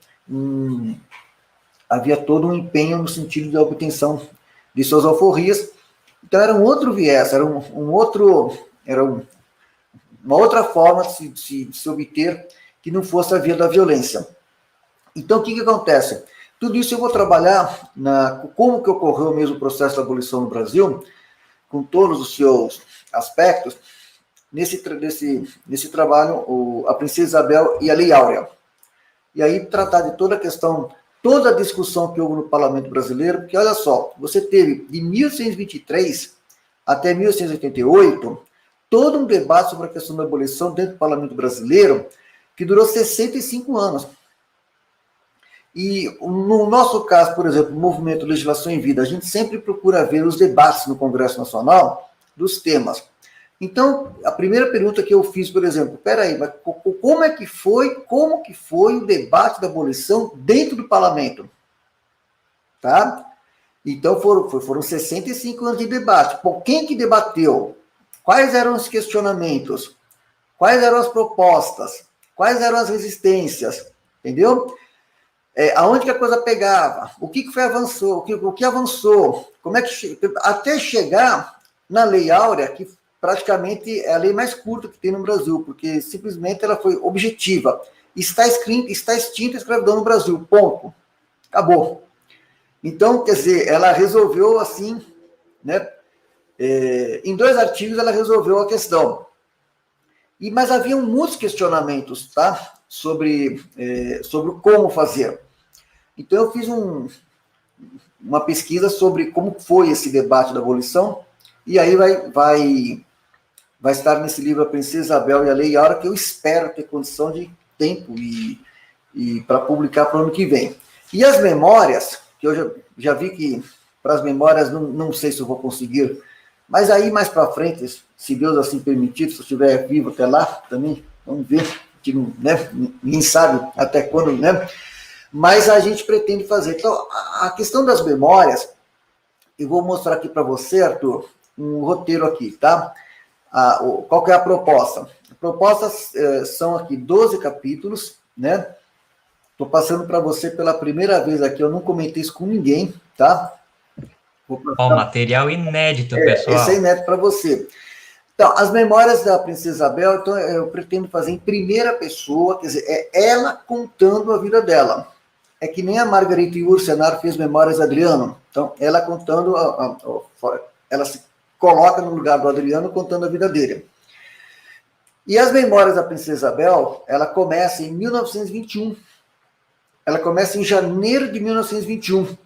havia todo um empenho no sentido da obtenção de suas alforrias. Então, era um outro viés, era uma outra forma de se obter que não fosse a via da violência. Então, o que acontece? Tudo isso eu vou trabalhar como que ocorreu mesmo o processo da abolição no Brasil, com todos os seus aspectos, nesse trabalho, a Princesa Isabel e a Lei Áurea. E aí tratar de toda a questão, toda a discussão que houve no Parlamento Brasileiro, porque olha só, você teve de 1823 até 1888, todo um debate sobre a questão da abolição dentro do Parlamento Brasileiro, que durou 65 anos. E no nosso caso, por exemplo, o Movimento Legislação em Vida, a gente sempre procura ver os debates no Congresso Nacional dos temas. Então, a primeira pergunta que eu fiz, por exemplo, peraí, mas como que foi o debate da abolição dentro do Parlamento? Tá? Então, foram 65 anos de debate. Bom, quem que debateu? Quais eram os questionamentos? Quais eram as propostas? Quais eram as resistências? Entendeu? Aonde que a coisa pegava? O que avançou? O que avançou? Como é que até chegar na Lei Áurea, que praticamente é a lei mais curta que tem no Brasil, porque simplesmente ela foi objetiva. Está extinta a escravidão no Brasil, ponto. Acabou. Então, quer dizer, ela resolveu assim, né? Em 2 artigos ela resolveu a questão. Mas haviam muitos questionamentos, tá? Sobre como fazer. Então, eu fiz uma pesquisa sobre como foi esse debate da abolição, e aí vai estar nesse livro A Princesa Isabel e a Lei Áurea, que eu espero ter condição de tempo e para publicar para o ano que vem. E as memórias, que eu já vi que para as memórias não sei se eu vou conseguir, mas aí mais para frente, se Deus assim permitir, se eu estiver vivo até lá também, vamos ver, que, né, ninguém sabe até quando, né? Mas a gente pretende fazer. Então, a questão das memórias, eu vou mostrar aqui para você, Arthur, um roteiro aqui, tá? Qual que é a proposta? A proposta são aqui 12 capítulos, né? Estou passando para você pela primeira vez aqui, eu não comentei isso com ninguém, tá? Material inédito, pessoal. Esse é inédito para você. Então, as memórias da Princesa Isabel, então, eu pretendo fazer em primeira pessoa, quer dizer, é ela contando a vida dela. É que nem a Margarita Yourcenar fez Memórias de Adriano. Então, ela contando, ela se coloca no lugar do Adriano contando a vida dele. E as Memórias da Princesa Isabel, ela começa em 1921. Ela começa em janeiro de 1921.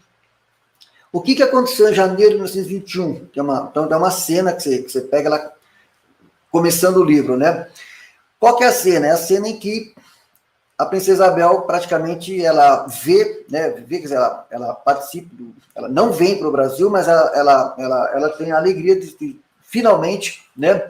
O que aconteceu em janeiro de 1921? Então, dá uma cena que você pega lá, começando o livro, né? Qual que é a cena? É a cena em que a Princesa Isabel, praticamente, ela vê, né? Quer dizer, ela participa, ela não vem para o Brasil, mas ela tem a alegria de finalmente, né?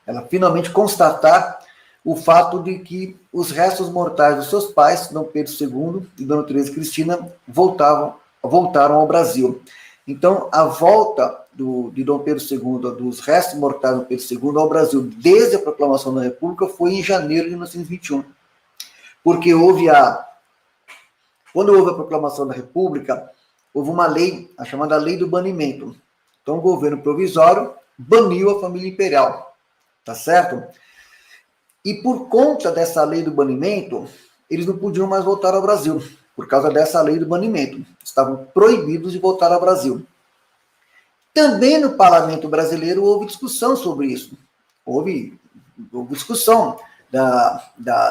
Ela finalmente constatar o fato de que os restos mortais dos seus pais, Dom Pedro II e Dona Teresa Cristina, voltaram ao Brasil. Então, a volta de Dom Pedro II, dos restos mortais de Dom Pedro II ao Brasil, desde a proclamação da República, foi em janeiro de 1921. Porque quando houve a proclamação da República, houve uma lei, a chamada Lei do Banimento. Então, o governo provisório baniu a família imperial, tá certo? E por conta dessa lei do banimento, eles não podiam mais voltar ao Brasil, por causa dessa lei do banimento. Estavam proibidos de voltar ao Brasil. Também no parlamento brasileiro houve discussão sobre isso. Houve discussão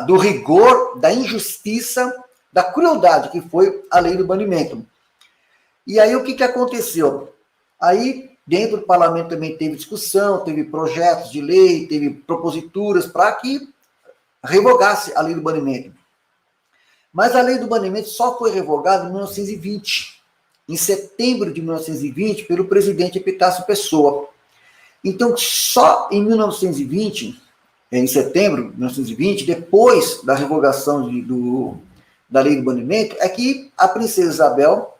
do rigor, da injustiça, da crueldade que foi a lei do banimento. E aí o que aconteceu? Aí, dentro do parlamento também teve discussão, teve projetos de lei, teve proposituras para que revogasse a lei do banimento. Mas a lei do banimento só foi revogada em 1920, em setembro de 1920, pelo presidente Epitácio Pessoa. Então, só em 1920, em setembro de 1920, depois da revogação da lei do banimento, é que a Princesa Isabel,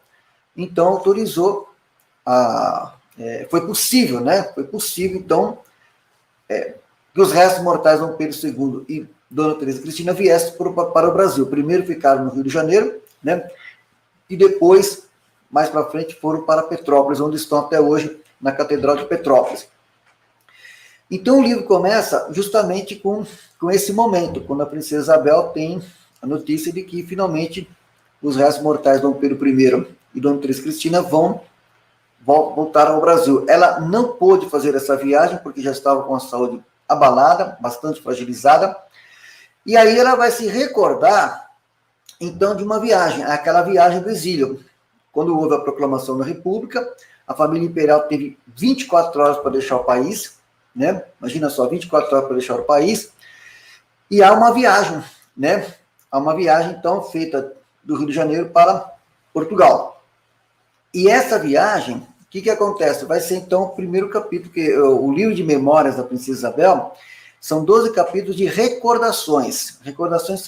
então, autorizou foi possível, né? Foi possível, então, que os restos mortais de Dom Pedro II e Dona Teresa Cristina viessem para o Brasil. Primeiro ficaram no Rio de Janeiro, né? E depois, mais para frente, foram para Petrópolis, onde estão até hoje, na Catedral de Petrópolis. Então, o livro começa justamente com esse momento, quando a Princesa Isabel tem a notícia de que, finalmente, os restos mortais de Dom Pedro I e Dona Teresa Cristina voltaram ao Brasil. Ela não pôde fazer essa viagem, porque já estava com a saúde abalada, bastante fragilizada, e aí ela vai se recordar, então, de uma viagem, aquela viagem do exílio. Quando houve a proclamação da República, a família imperial teve 24 horas para deixar o país, né? Imagina só, 24 horas para deixar o país, e há uma viagem, né? Há uma viagem, então, feita do Rio de Janeiro para Portugal. E essa viagem, o que acontece? Vai ser, então, o primeiro capítulo, que o livro de Memórias da Princesa Isabel, são 12 capítulos de recordações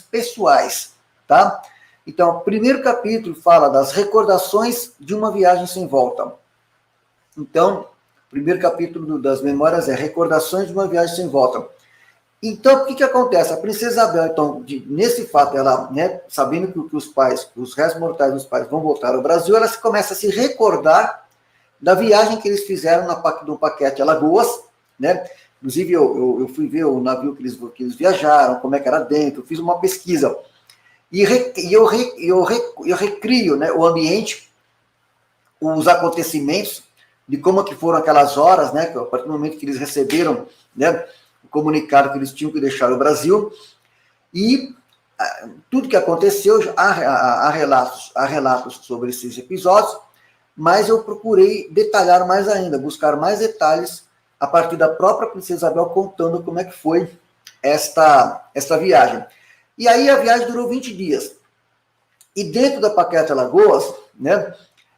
pessoais, tá? Então, o primeiro capítulo fala das recordações de uma viagem sem volta. Então, o primeiro capítulo das Memórias é Recordações de uma viagem sem volta. Então, o que acontece? A Princesa Isabel, então, nesse fato, ela, né, sabendo que os restos mortais dos pais vão voltar ao Brasil, ela começa a se recordar da viagem que eles fizeram no Paquete Alagoas, né? Inclusive, eu fui ver o navio que eles viajaram, como é que era dentro, fiz uma pesquisa. E eu recrio, né, o ambiente, os acontecimentos, de como que foram aquelas horas, né, a partir do momento que eles receberam, né, o comunicado que eles tinham que deixar o Brasil, e tudo que aconteceu, há relatos sobre esses episódios, mas eu procurei detalhar mais ainda, buscar mais detalhes a partir da própria Princesa Isabel contando como é que foi esta viagem. E aí a viagem durou 20 dias. E dentro da Paquete Alagoas, né,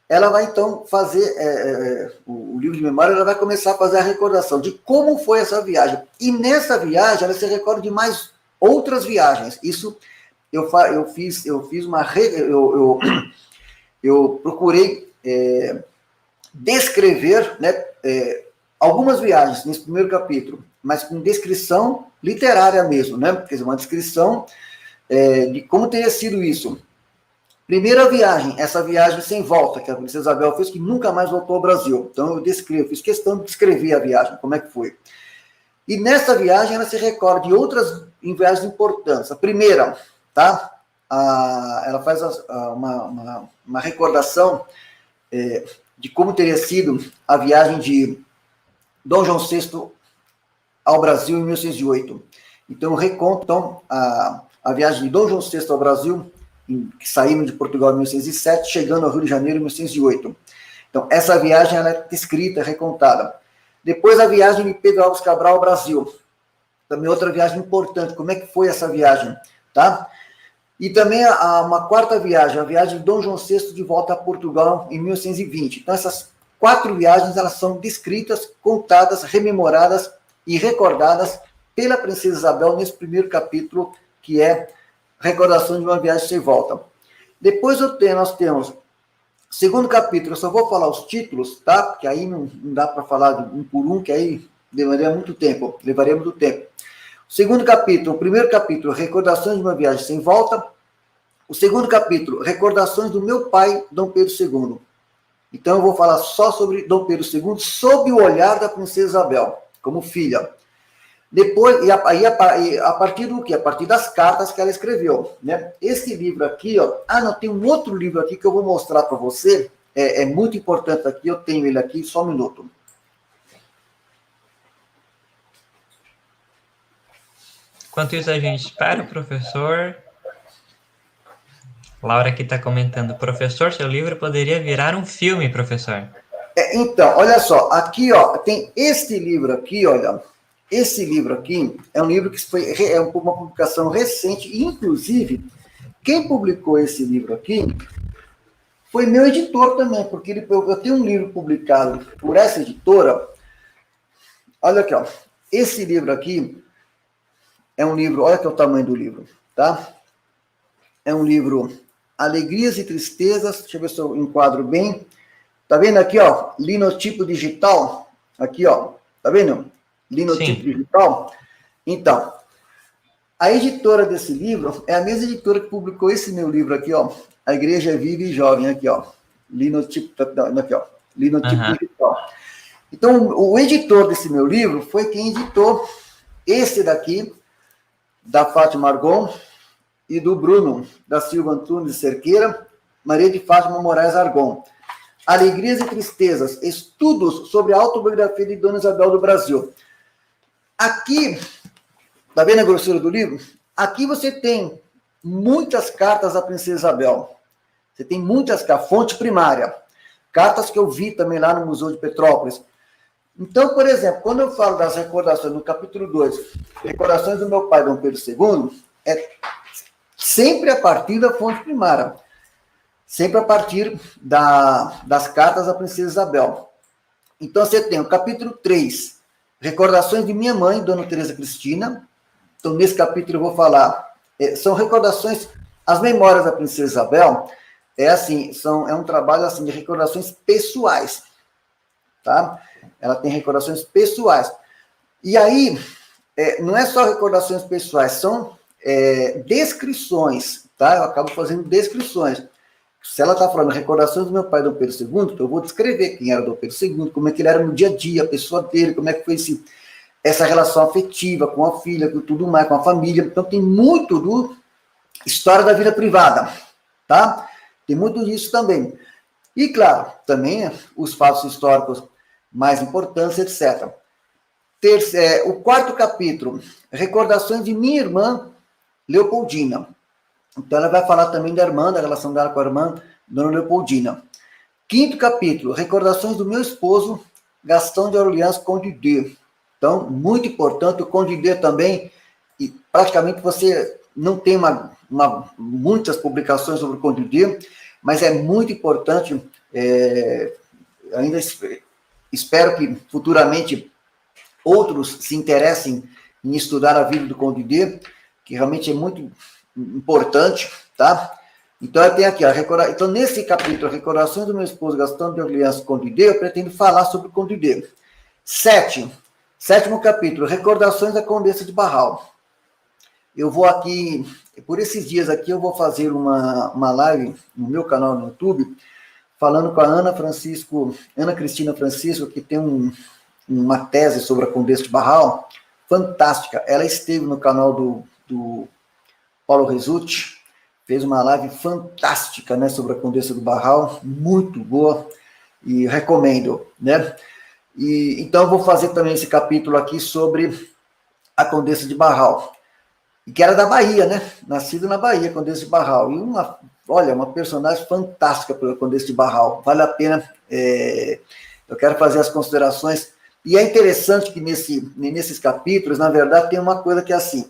ela vai então fazer, o livro de memória, ela vai começar a fazer a recordação de como foi essa viagem. E nessa viagem, ela se recorda de mais outras viagens. Isso eu procurei descrever, né, algumas viagens nesse primeiro capítulo, mas com descrição literária mesmo, né? Quer dizer, uma descrição de como teria sido isso. Primeira viagem, essa viagem sem volta, que a princesa Isabel fez, que nunca mais voltou ao Brasil. Então eu descrevo, fiz questão de descrever a viagem, como é que foi. E nessa viagem ela se recorda de outras viagens importantes. A primeira, tá? Ela faz uma recordação de como teria sido a viagem de Dom João VI ao Brasil em 1608. Então, recontam a viagem de Dom João VI ao Brasil, que saíram de Portugal em 1607, chegando ao Rio de Janeiro em 1608. Então, essa viagem ela é descrita, recontada. Depois, a viagem de Pedro Álvares Cabral ao Brasil. Também outra viagem importante. Como é que foi essa viagem? Tá? E também uma quarta viagem, a viagem de Dom João VI de volta a Portugal em 1820. Então, essas 4 viagens, elas são descritas, contadas, rememoradas e recordadas pela princesa Isabel nesse primeiro capítulo, que é Recordação de uma Viagem Sem Volta. Depois nós temos segundo capítulo, eu só vou falar os títulos, tá? Porque aí não dá para falar de um por um, que aí levaria muito tempo. O segundo capítulo, o primeiro capítulo, Recordações de uma Viagem Sem Volta. O segundo capítulo, Recordações do meu pai, Dom Pedro II. Então eu vou falar só sobre Dom Pedro II, sob o olhar da princesa Isabel, como filha. Depois, a partir do quê? A partir das cartas que ela escreveu, né? Esse livro aqui, ó. Não, tem um outro livro aqui que eu vou mostrar para você. É muito importante aqui, eu tenho ele aqui, só um minuto. Enquanto isso, a gente espera o professor. Laura aqui está comentando. Professor, seu livro poderia virar um filme, professor. Então, olha só. Aqui, ó, tem este livro aqui, olha. Esse livro aqui é um livro que é uma publicação recente, e, inclusive, quem publicou esse livro aqui foi meu editor também, porque eu tenho um livro publicado por essa editora. Olha aqui, ó. Esse livro aqui é um livro, olha que é o tamanho do livro, tá? É um livro Alegrias e Tristezas, deixa eu ver se eu enquadro bem. Tá vendo aqui, ó? Linotipo digital. Aqui, ó. Tá vendo? Linotipo digital. Então, a editora desse livro é a mesma editora que publicou esse meu livro aqui, ó. A Igreja Viva e Jovem, aqui, ó. Linotipo, aqui, ó. Linotipo digital. Então, o editor desse meu livro foi quem editou esse daqui, da Fátima Argon, e do Bruno, da Silva Antunes Cerqueira, Maria de Fátima Moraes Argon. Alegrias e Tristezas, estudos sobre a autobiografia de Dona Isabel do Brasil. Aqui, tá vendo a grossura do livro? Aqui você tem muitas cartas da princesa Isabel. Você tem muitas cartas, fonte primária. Cartas que eu vi também lá no Museu de Petrópolis. Então, por exemplo, quando eu falo das recordações, no capítulo 2, recordações do meu pai, Dom Pedro II, é sempre a partir da fonte primária. Sempre a partir das cartas da princesa Isabel. Então, você tem o capítulo 3, Recordações de minha mãe, Dona Teresa Cristina. Então, nesse capítulo eu vou falar, são recordações, as memórias da princesa Isabel, é um trabalho assim, de recordações pessoais, tá? Ela tem recordações pessoais. E aí, não é só recordações pessoais, são descrições, tá? Eu acabo fazendo descrições. Se ela está falando recordações do meu pai, Dom Pedro II, eu vou descrever quem era Dom Pedro II, como é que ele era no dia a dia, a pessoa dele, como é que foi essa relação afetiva com a filha, com tudo mais, com a família. Então, tem muito do história da vida privada, tá? Tem muito disso também. E, claro, também os fatos históricos mais importantes, etc. O quarto capítulo, Recordações de minha irmã, Leopoldina. Então, ela vai falar também da irmã, da relação dela com a irmã, Dona Leopoldina. Quinto capítulo, Recordações do meu esposo, Gastão de Orleans Conde de. Então, muito importante, o Conde de também, e praticamente você não tem muitas publicações sobre o Conde de, mas é muito importante, ainda espero que futuramente outros se interessem em estudar a vida do Conde de, que realmente é muito importante, tá? Então, eu tenho aqui, então, nesse capítulo, Recordações do meu esposo, Gastão de Orleans, Conde de, eu pretendo falar sobre o Conde de. Sétimo capítulo, Recordações da Condessa de Barral. eu vou aqui, por esses dias aqui, eu vou fazer uma live no meu canal no YouTube, falando com a Ana Cristina Francisco, que tem uma tese sobre a Condessa de Barral, fantástica. Ela esteve no canal do Paulo Resutti, fez uma live fantástica, né, sobre a Condessa do Barral, muito boa, e recomendo, né? E então eu vou fazer também esse capítulo aqui sobre a Condessa de Barral, que era da Bahia, né? Nascida na Bahia, Condessa de Barral. E uma personagem fantástica pela Condessa de Barral. Vale a pena. Eu quero fazer as considerações. E é interessante que nesses capítulos, na verdade, tem uma coisa que é assim: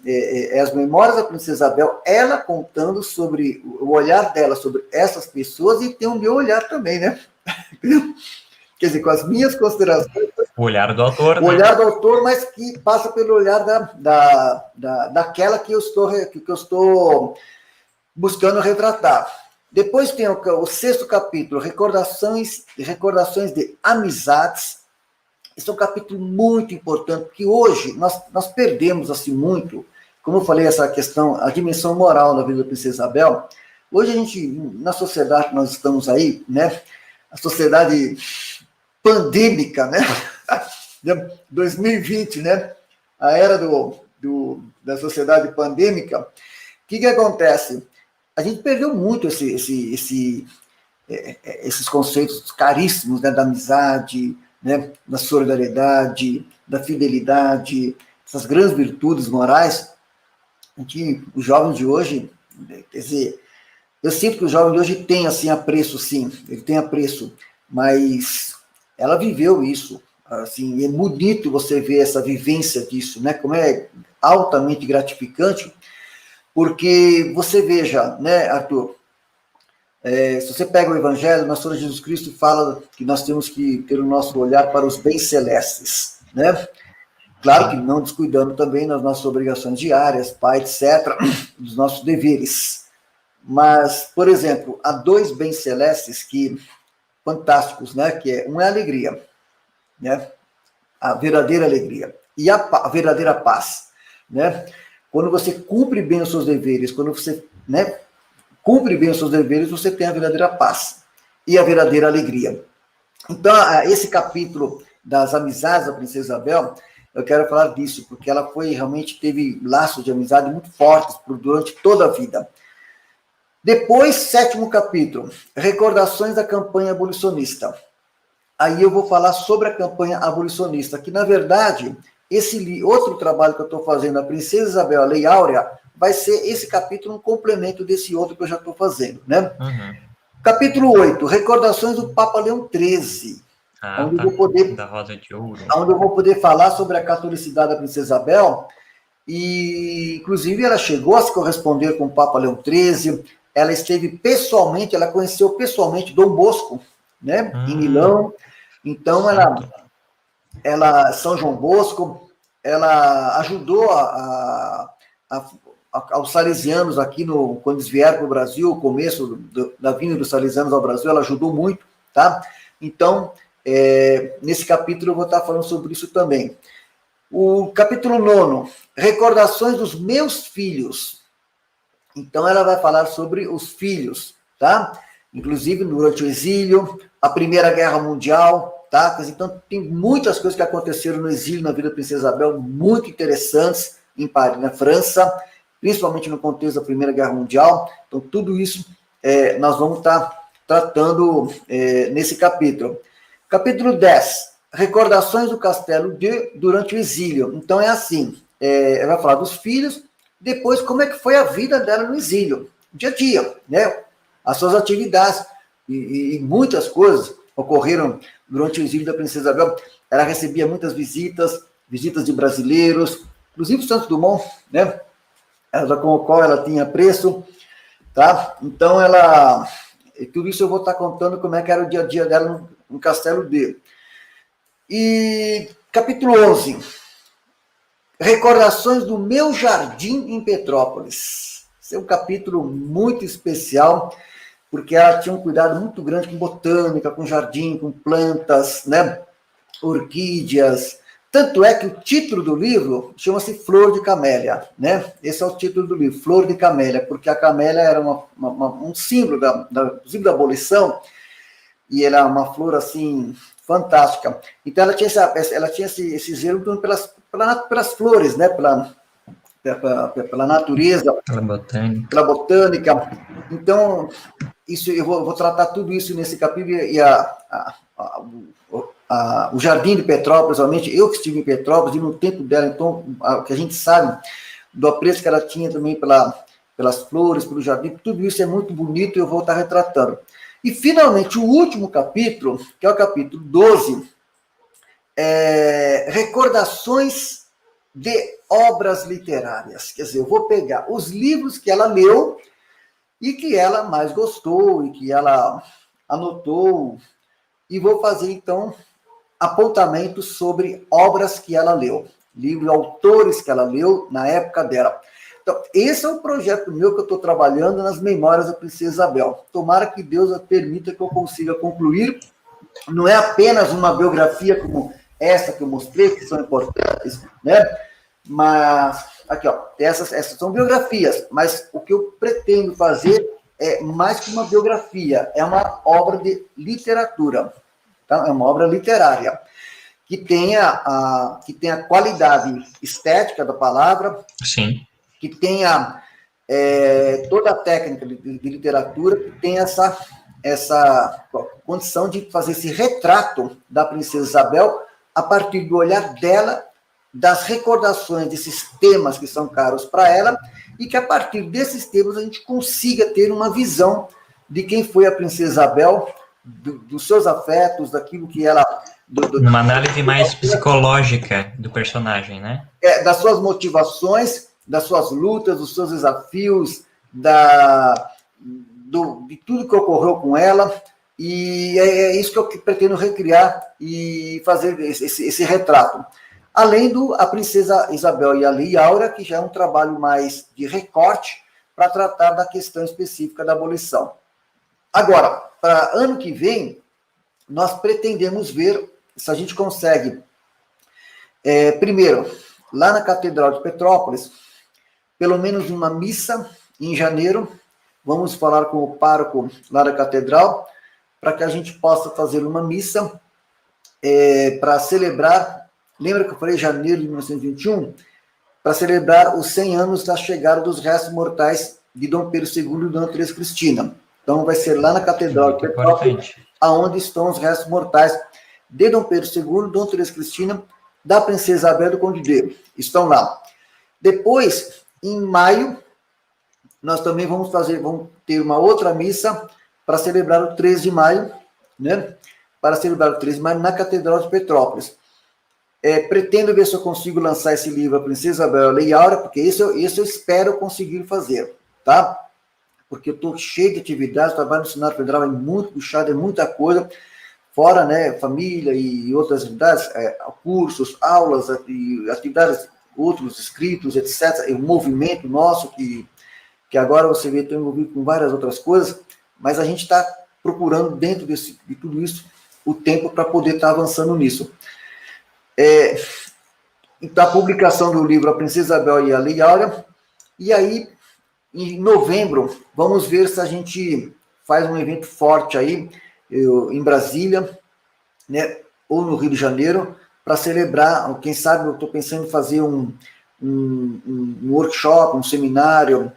as memórias da Princesa Isabel, ela contando sobre o olhar dela sobre essas pessoas, e tem o meu olhar também, né? Quer dizer, com as minhas considerações. O olhar do autor, o olhar do autor, mas que passa pelo olhar daquela que eu estou buscando retratar. Depois tem o sexto capítulo, recordações de amizades. Esse é um capítulo muito importante, porque hoje nós perdemos assim muito, como eu falei, essa questão, a dimensão moral da vida da Princesa Isabel. Hoje a gente, na sociedade que nós estamos aí, né, a sociedade pandêmica, né, 2020, né, a era da sociedade pandêmica, o que acontece? A gente perdeu muito esses conceitos caríssimos, né, da amizade, né, da solidariedade, da fidelidade, essas grandes virtudes morais. Os jovens de hoje, quer dizer, eu sinto que o jovem de hoje tem assim apreço, sim, ele tem apreço, mas ela viveu isso. Assim, é bonito você ver essa vivência disso, né? Como é altamente gratificante, porque você veja, né, Arthur, se você pega o Evangelho, nosso Senhor Jesus Cristo fala que nós temos que ter o nosso olhar para os bens celestes, né? Claro que não descuidando também das nossas obrigações diárias, pai, etc., dos nossos deveres. Mas, por exemplo, há dois bens celestes fantásticos, né? Que um é a alegria, né? A verdadeira alegria, e a verdadeira paz, né? Quando você cumpre bem os seus deveres, quando você, né, cumpre bem os seus deveres, você tem a verdadeira paz e a verdadeira alegria. Então, esse capítulo das amizades da Princesa Isabel, eu quero falar disso, porque ela realmente teve laços de amizade muito fortes durante toda a vida. Depois, sétimo capítulo, recordações da campanha abolicionista. Aí eu vou falar sobre a campanha abolicionista, que, na verdade, esse outro trabalho que eu estou fazendo, a Princesa Isabel, a Lei Áurea, vai ser esse capítulo um complemento desse outro que eu já estou fazendo, né? Uhum. Capítulo 8, recordações do Papa Leão XIII, onde da Rosa de Ouro. Onde eu vou poder falar sobre a catolicidade da Princesa Isabel, e, inclusive, ela chegou a se corresponder com o Papa Leão XIII, ela esteve pessoalmente, ela conheceu pessoalmente Dom Bosco, né, em Milão. Então, São João Bosco, ela ajudou aos salesianos aqui, quando eles vieram para o Brasil, o começo da vinda dos salesianos ao Brasil, ela ajudou muito, tá? Então, nesse capítulo eu vou estar falando sobre isso também. O capítulo 9, recordações dos meus filhos. Então, ela vai falar sobre os filhos, tá? Inclusive, durante o exílio, a Primeira Guerra Mundial, tá? Então, tem muitas coisas que aconteceram no exílio na vida da Princesa Isabel, muito interessantes, em Paris, na França, principalmente no contexto da Primeira Guerra Mundial. Então, tudo isso nós vamos estar tratando nesse capítulo. Capítulo 10, recordações do castelo durante o exílio. Então, é assim, ela vai falar dos filhos, depois como é que foi a vida dela no exílio, dia a dia, né? As suas atividades, e muitas coisas ocorreram durante o exílio da Princesa Isabel. Ela recebia muitas visitas de brasileiros, inclusive o Santos Dumont, né? Com o qual ela tinha apreço, tá? Então, tudo isso eu vou estar contando como é que era o dia a dia dela no castelo dele. E capítulo 11, recordações do meu jardim em Petrópolis. Esse é um capítulo muito especial, porque ela tinha um cuidado muito grande com botânica, com jardim, com plantas, né? Orquídeas, Tanto é que o título do livro chama-se Flor de Camélia, né? Esse é o título do livro, Flor de Camélia, porque a camélia era um símbolo inclusive da abolição, e ela é uma flor, assim, fantástica. Então, ela tinha esse zelo pelas flores, né? Pela natureza, pela botânica. Então, isso, eu vou tratar tudo isso nesse capítulo, e o Jardim de Petrópolis, realmente, eu que estive em Petrópolis, e no tempo dela, então, o que a gente sabe do apreço que ela tinha também pelas flores, pelo jardim, tudo isso é muito bonito, e eu vou estar retratando. E, finalmente, o último capítulo, que é o capítulo 12, recordações de obras literárias. Quer dizer, eu vou pegar os livros que ela leu e que ela mais gostou, e que ela anotou, e vou fazer, então, apontamentos sobre obras que ela leu, livros, autores que ela leu na época dela. Então, esse é o projeto meu que eu estou trabalhando nas Memórias da Princesa Isabel. Tomara que Deus permita que eu consiga concluir. Não é apenas uma biografia como essa que eu mostrei, que são importantes, né? Mas, aqui, ó, essas são biografias, mas o que eu pretendo fazer é mais que uma biografia, é uma obra de literatura, tá? É uma obra literária, que tenha a qualidade estética da palavra, Sim. que tenha toda a técnica de literatura, que tenha essa condição de fazer esse retrato da Princesa Isabel a partir do olhar dela, das recordações desses temas que são caros para ela, e que a partir desses temas a gente consiga ter uma visão de quem foi a Princesa Isabel, dos seus afetos, daquilo que ela... Uma análise mais psicológica do personagem, né? Das suas motivações, das suas lutas, dos seus desafios, de tudo que ocorreu com ela, e é isso que eu pretendo recriar e fazer esse retrato. Além a Princesa Isabel e a Lei Áurea, que já é um trabalho mais de recorte para tratar da questão específica da abolição. Agora, para ano que vem, nós pretendemos ver se a gente consegue, primeiro, lá na Catedral de Petrópolis, pelo menos uma missa em janeiro. Vamos falar com o pároco lá da Catedral, para que a gente possa fazer uma missa para celebrar, lembra que eu falei janeiro de 1921? Para celebrar os 100 anos da chegada dos restos mortais de Dom Pedro II e Dona Teresa Cristina. Então, vai ser lá na Catedral de Petrópolis, aonde estão os restos mortais de Dom Pedro II, Dona Teresa Cristina, da Princesa Isabel do Conde de. Estão lá. Depois, em maio, nós também vamos ter uma outra missa para celebrar o 13 de maio, né? Para celebrar o 13 de maio na Catedral de Petrópolis. Pretendo ver se eu consigo lançar esse livro, A Princesa Isabel e a Lei Áurea, porque esse eu espero conseguir fazer, tá? Porque eu estou cheio de atividades, trabalho no Senado Federal, é muito puxado, é muita coisa, fora, né, família e outras atividades, cursos, aulas, e atividades, outros escritos, etc., e o movimento nosso, que agora você vê, estou envolvido com várias outras coisas, mas a gente está procurando, dentro de tudo isso, o tempo para poder estar avançando nisso. Então, a publicação do livro A Princesa Isabel e a Lei Áurea, e aí, em novembro, vamos ver se a gente faz um evento forte aí, em Brasília, né, ou no Rio de Janeiro, para celebrar, quem sabe eu estou pensando em fazer um workshop, um seminário,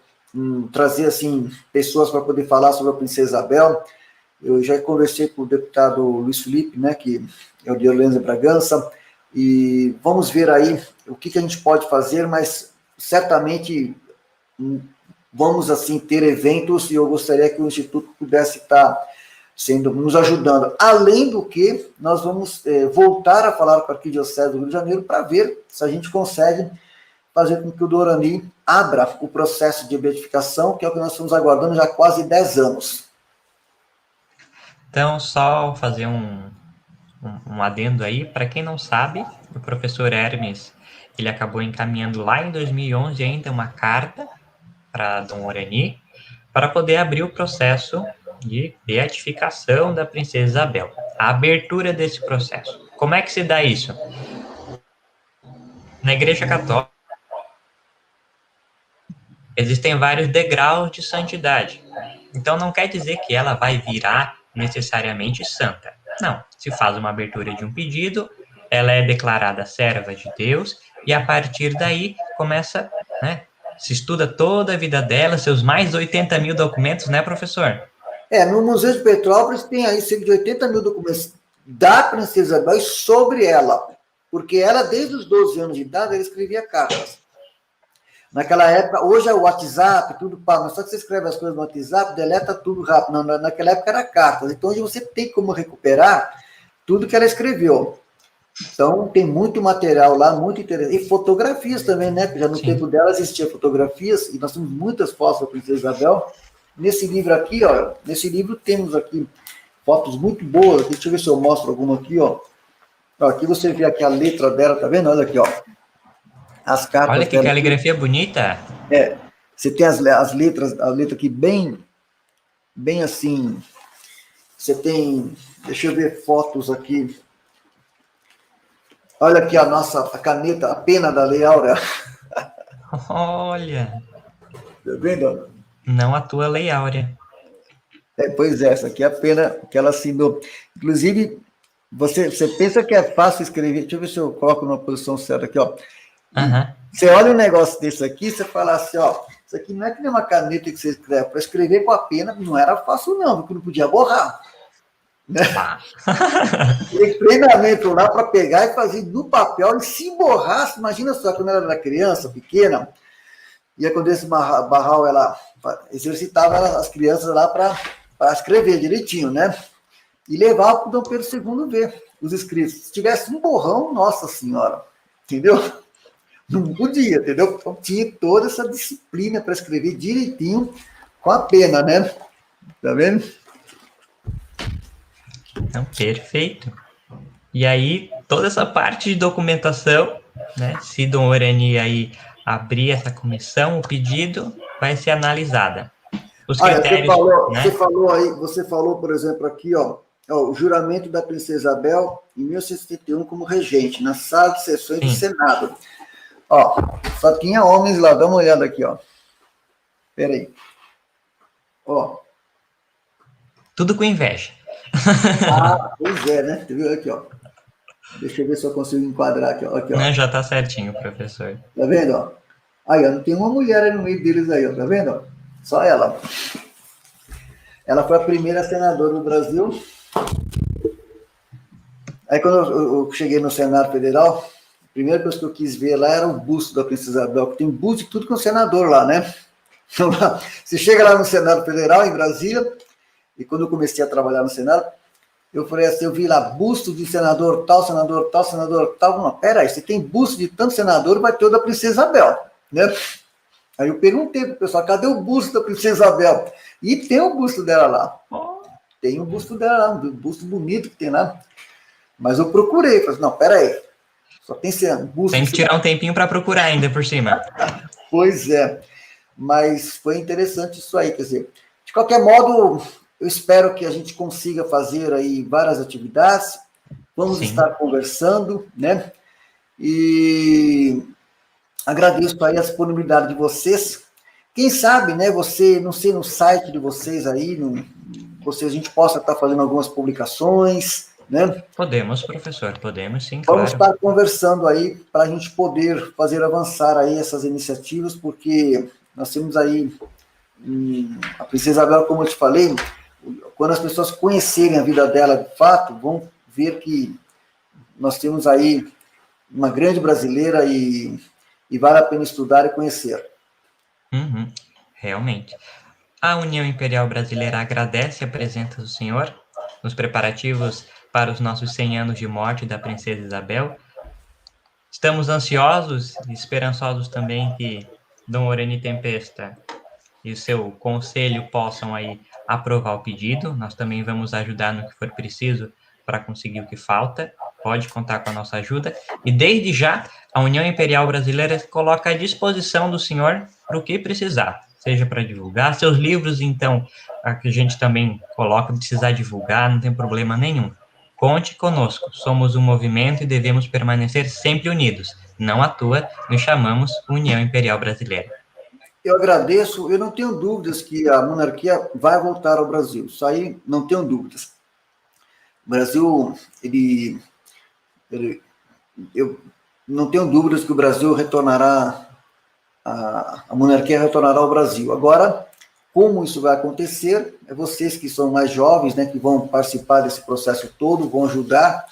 trazer, assim, pessoas para poder falar sobre a Princesa Isabel. Eu já conversei com o deputado Luiz Felipe, né, que é o de Orleans e Bragança, e vamos ver aí o que a gente pode fazer, mas certamente vamos, assim, ter eventos, e eu gostaria que o Instituto pudesse estar nos ajudando. Além do que, nós vamos voltar a falar com a Arquidiocese do Rio de Janeiro para ver se a gente consegue fazer com que o Dorani abra o processo de beatificação, que é o que nós estamos aguardando já há quase 10 anos. Então, só fazer um adendo aí, para quem não sabe, o professor Hermes, ele acabou encaminhando lá em 2011 ainda uma carta para Dom Orani, para poder abrir o processo de beatificação da Princesa Isabel, a abertura desse processo. Como é que se dá isso? Na Igreja Católica, existem vários degraus de santidade. Então, não quer dizer que ela vai virar necessariamente santa. Não. Se faz uma abertura de um pedido, ela é declarada serva de Deus, e a partir daí começa, né? Se estuda toda a vida dela, seus mais de 80 mil documentos, né, professor? No Museu de Petrópolis tem aí cerca de 80 mil documentos da Princesa Isabel sobre ela. Porque ela, desde os 12 anos de idade, ela escrevia cartas. Naquela época, hoje é o WhatsApp, tudo pá, mas só que você escreve as coisas no WhatsApp, deleta tudo rápido. Não, naquela época era cartas. Então, hoje você tem como recuperar tudo que ela escreveu. Então, tem muito material lá, muito interessante. E fotografias também, né? Porque já no tempo dela existia fotografias, e nós temos muitas fotos da Princesa Isabel. Nesse livro aqui, ó, nesse livro temos aqui fotos muito boas. Deixa eu ver se eu mostro alguma aqui, ó. Aqui você vê aqui a letra dela, tá vendo? Olha aqui, ó. As cartas. Olha que caligrafia aqui bonita. Você tem as letras, a letra aqui bem assim. Você tem, deixa eu ver fotos aqui. Olha aqui a caneta, a pena da Lei Áurea. Olha. Tá vendo? Não a tua Lei Áurea. Pois é, essa aqui é a pena que ela assinou. Inclusive, você pensa que é fácil escrever. Deixa eu ver se eu coloco numa posição certa aqui, ó. Você olha um negócio desse aqui, você fala assim, ó, isso aqui não é que nem uma caneta que você escreve. Para escrever com a pena não era fácil, não, porque não podia borrar. Né? Tem treinamento lá para pegar e fazer no papel, e se borrasse, imagina só, quando ela era criança, pequena, e quando esse Barral, ela exercitava as crianças lá para escrever direitinho, né? E levava para o Dom Pedro II ver os escritos. Se tivesse um borrão, nossa senhora, entendeu? Não podia, entendeu? Então tinha toda essa disciplina para escrever direitinho com a pena, né? Tá vendo? Então, perfeito. E aí, toda essa parte de documentação, né? Se Dom Orani aí abrir essa comissão, o pedido vai ser analisada. Os critérios, você falou, por exemplo, aqui, ó, o juramento da Princesa Isabel em 1971 como regente, na sala de sessões do Senado. Ó, só tinha homens lá, dá uma olhada aqui, ó. Peraí. Ó. Tudo com inveja. Pois é, né? Você viu aqui, ó. Deixa eu ver se eu consigo enquadrar aqui, ó. Aqui, ó. Não, já tá certinho, professor. Tá vendo, ó? Aí, ó, não tem uma mulher aí no meio deles aí, ó. Tá vendo, ó? Só ela. Ela foi a primeira senadora do Brasil. Aí, quando eu cheguei no Senado Federal, a primeira coisa que eu quis ver lá era o busto da Princesa Isabel, que tem busto de tudo com o senador lá, né? Então, você chega lá no Senado Federal, em Brasília, e quando eu comecei a trabalhar no Senado, eu falei assim, eu vi lá busto de senador tal, senador tal, senador tal. Não, peraí, você tem busto de tanto senador, vai ter o da Princesa Isabel, né? Aí eu perguntei pro pessoal, cadê o busto da Princesa Isabel? E tem o busto dela lá. Tem o busto dela lá, um busto bonito que tem lá. Mas eu procurei, falei assim, não, peraí, só tem busto. Tem que tirar um tempinho para procurar ainda por cima. Pois é, mas foi interessante isso aí, quer dizer, de qualquer modo, eu espero que a gente consiga fazer aí várias atividades, vamos estar conversando, né, e agradeço aí a disponibilidade de vocês, quem sabe, né, você, não sei, no site de vocês aí, a gente possa estar fazendo algumas publicações, né? Podemos, professor, podemos sim, Vamos claro. estar conversando aí para a gente poder fazer avançar aí essas iniciativas, porque nós temos aí a Princesa Isabel, como eu te falei, quando as pessoas conhecerem a vida dela de fato, vão ver que nós temos aí uma grande brasileira e vale a pena estudar e conhecer. Realmente. A União Imperial Brasileira agradece a presença do senhor nos preparativos para os nossos 100 anos de morte da Princesa Isabel. Estamos ansiosos e esperançosos também que Dom Orani Tempesta e o seu conselho possam aí aprovar o pedido. Nós também vamos ajudar no que for preciso para conseguir o que falta. Pode contar com a nossa ajuda. E desde já, a União Imperial Brasileira coloca à disposição do senhor para o que precisar. Seja para divulgar seus livros, então, a que a gente também coloca, precisar divulgar, não tem problema nenhum. Conte conosco, somos um movimento e devemos permanecer sempre unidos. Não à toa, nos chamamos União Imperial Brasileira. Eu agradeço, eu não tenho dúvidas que a monarquia vai voltar ao Brasil, isso aí não tenho dúvidas. O Brasil, eu não tenho dúvidas que o Brasil retornará, a monarquia retornará ao Brasil. Agora, como isso vai acontecer, é vocês que são mais jovens, né, que vão participar desse processo todo, vão ajudar,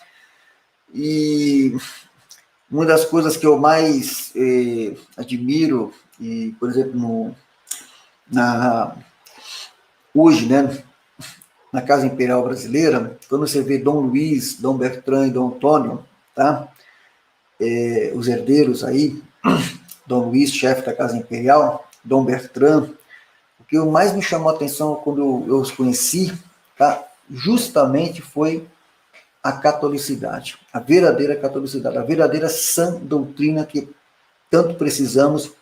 e uma das coisas que eu mais admiro, e, por exemplo, hoje, né, na Casa Imperial Brasileira, quando você vê Dom Luiz, Dom Bertrand e Dom Antônio, tá? Os herdeiros aí, Dom Luiz, chefe da Casa Imperial, Dom Bertrand, o que mais me chamou a atenção quando eu os conheci, tá? Justamente foi a catolicidade, a verdadeira catolicidade, a verdadeira sã doutrina que tanto precisamos,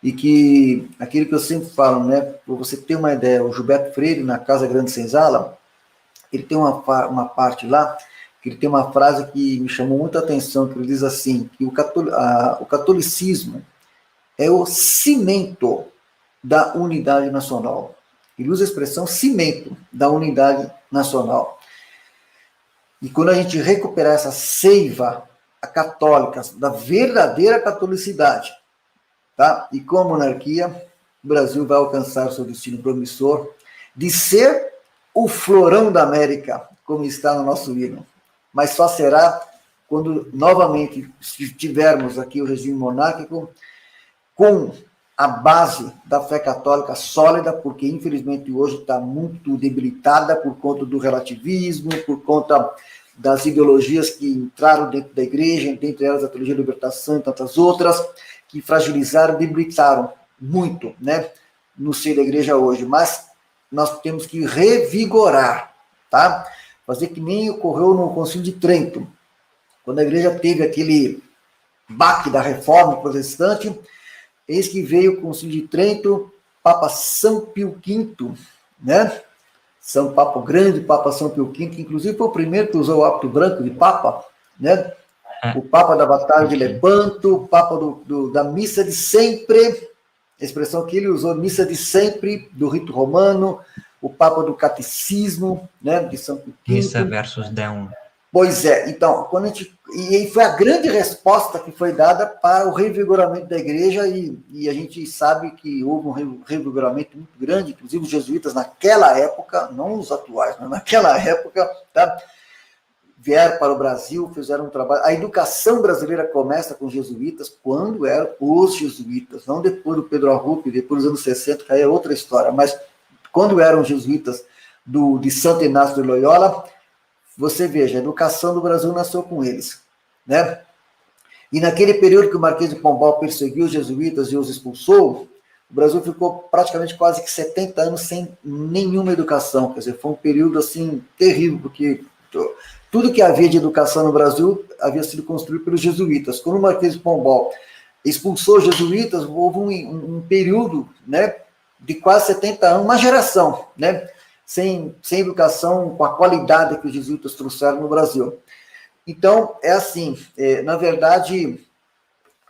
e que, aquilo que eu sempre falo, né, para você ter uma ideia, o Gilberto Freire, na Casa Grande Senzala, ele tem uma parte lá, que ele tem uma frase que me chamou muita atenção, que ele diz assim, que o catolicismo é o cimento da unidade nacional. Ele usa a expressão cimento da unidade nacional. E quando a gente recuperar essa seiva católica, da verdadeira catolicidade, tá? E com a monarquia, o Brasil vai alcançar o seu destino promissor de ser o florão da América, como está no nosso hino. Mas só será quando novamente tivermos aqui o regime monárquico com a base da fé católica sólida, porque infelizmente hoje está muito debilitada por conta do relativismo, por conta das ideologias que entraram dentro da igreja, dentre elas a teologia da libertação e tantas outras, que fragilizaram, debilitaram muito, né, no seio da igreja hoje. Mas nós temos que revigorar, tá? Fazer que nem ocorreu no Concílio de Trento, quando a igreja teve aquele baque da reforma protestante. Eis que veio o Concílio de Trento, Papa São Pio V, né? São Papa Grande, Papa São Pio V, que inclusive foi o primeiro que usou o hábito branco de Papa, né? O Papa da Batalha de Lepanto, o Papa da Missa de Sempre, a expressão que ele usou, Missa de Sempre, do rito romano, o Papa do Catecismo, né, de São Pio V. Missa versus Deum. Pois é, então, e foi a grande resposta que foi dada para o revigoramento da igreja, e a gente sabe que houve um revigoramento muito grande, inclusive os jesuítas naquela época, não os atuais, mas naquela época, tá, vieram para o Brasil, fizeram um trabalho. A educação brasileira começa com os jesuítas, quando eram os jesuítas, não depois do Pedro Arrupe, depois dos anos 60, que aí é outra história, mas quando eram os jesuítas de Santo Inácio de Loyola, você veja, a educação do Brasil nasceu com eles, né? E naquele período que o Marquês de Pombal perseguiu os jesuítas e os expulsou, o Brasil ficou praticamente quase que 70 anos sem nenhuma educação. Quer dizer, foi um período assim terrível, porque tudo que havia de educação no Brasil havia sido construído pelos jesuítas. Quando o Marquês de Pombal expulsou os jesuítas, houve um período, né, de quase 70 anos, uma geração, né, sem educação com a qualidade que os jesuítas trouxeram no Brasil. Então, é assim, na verdade,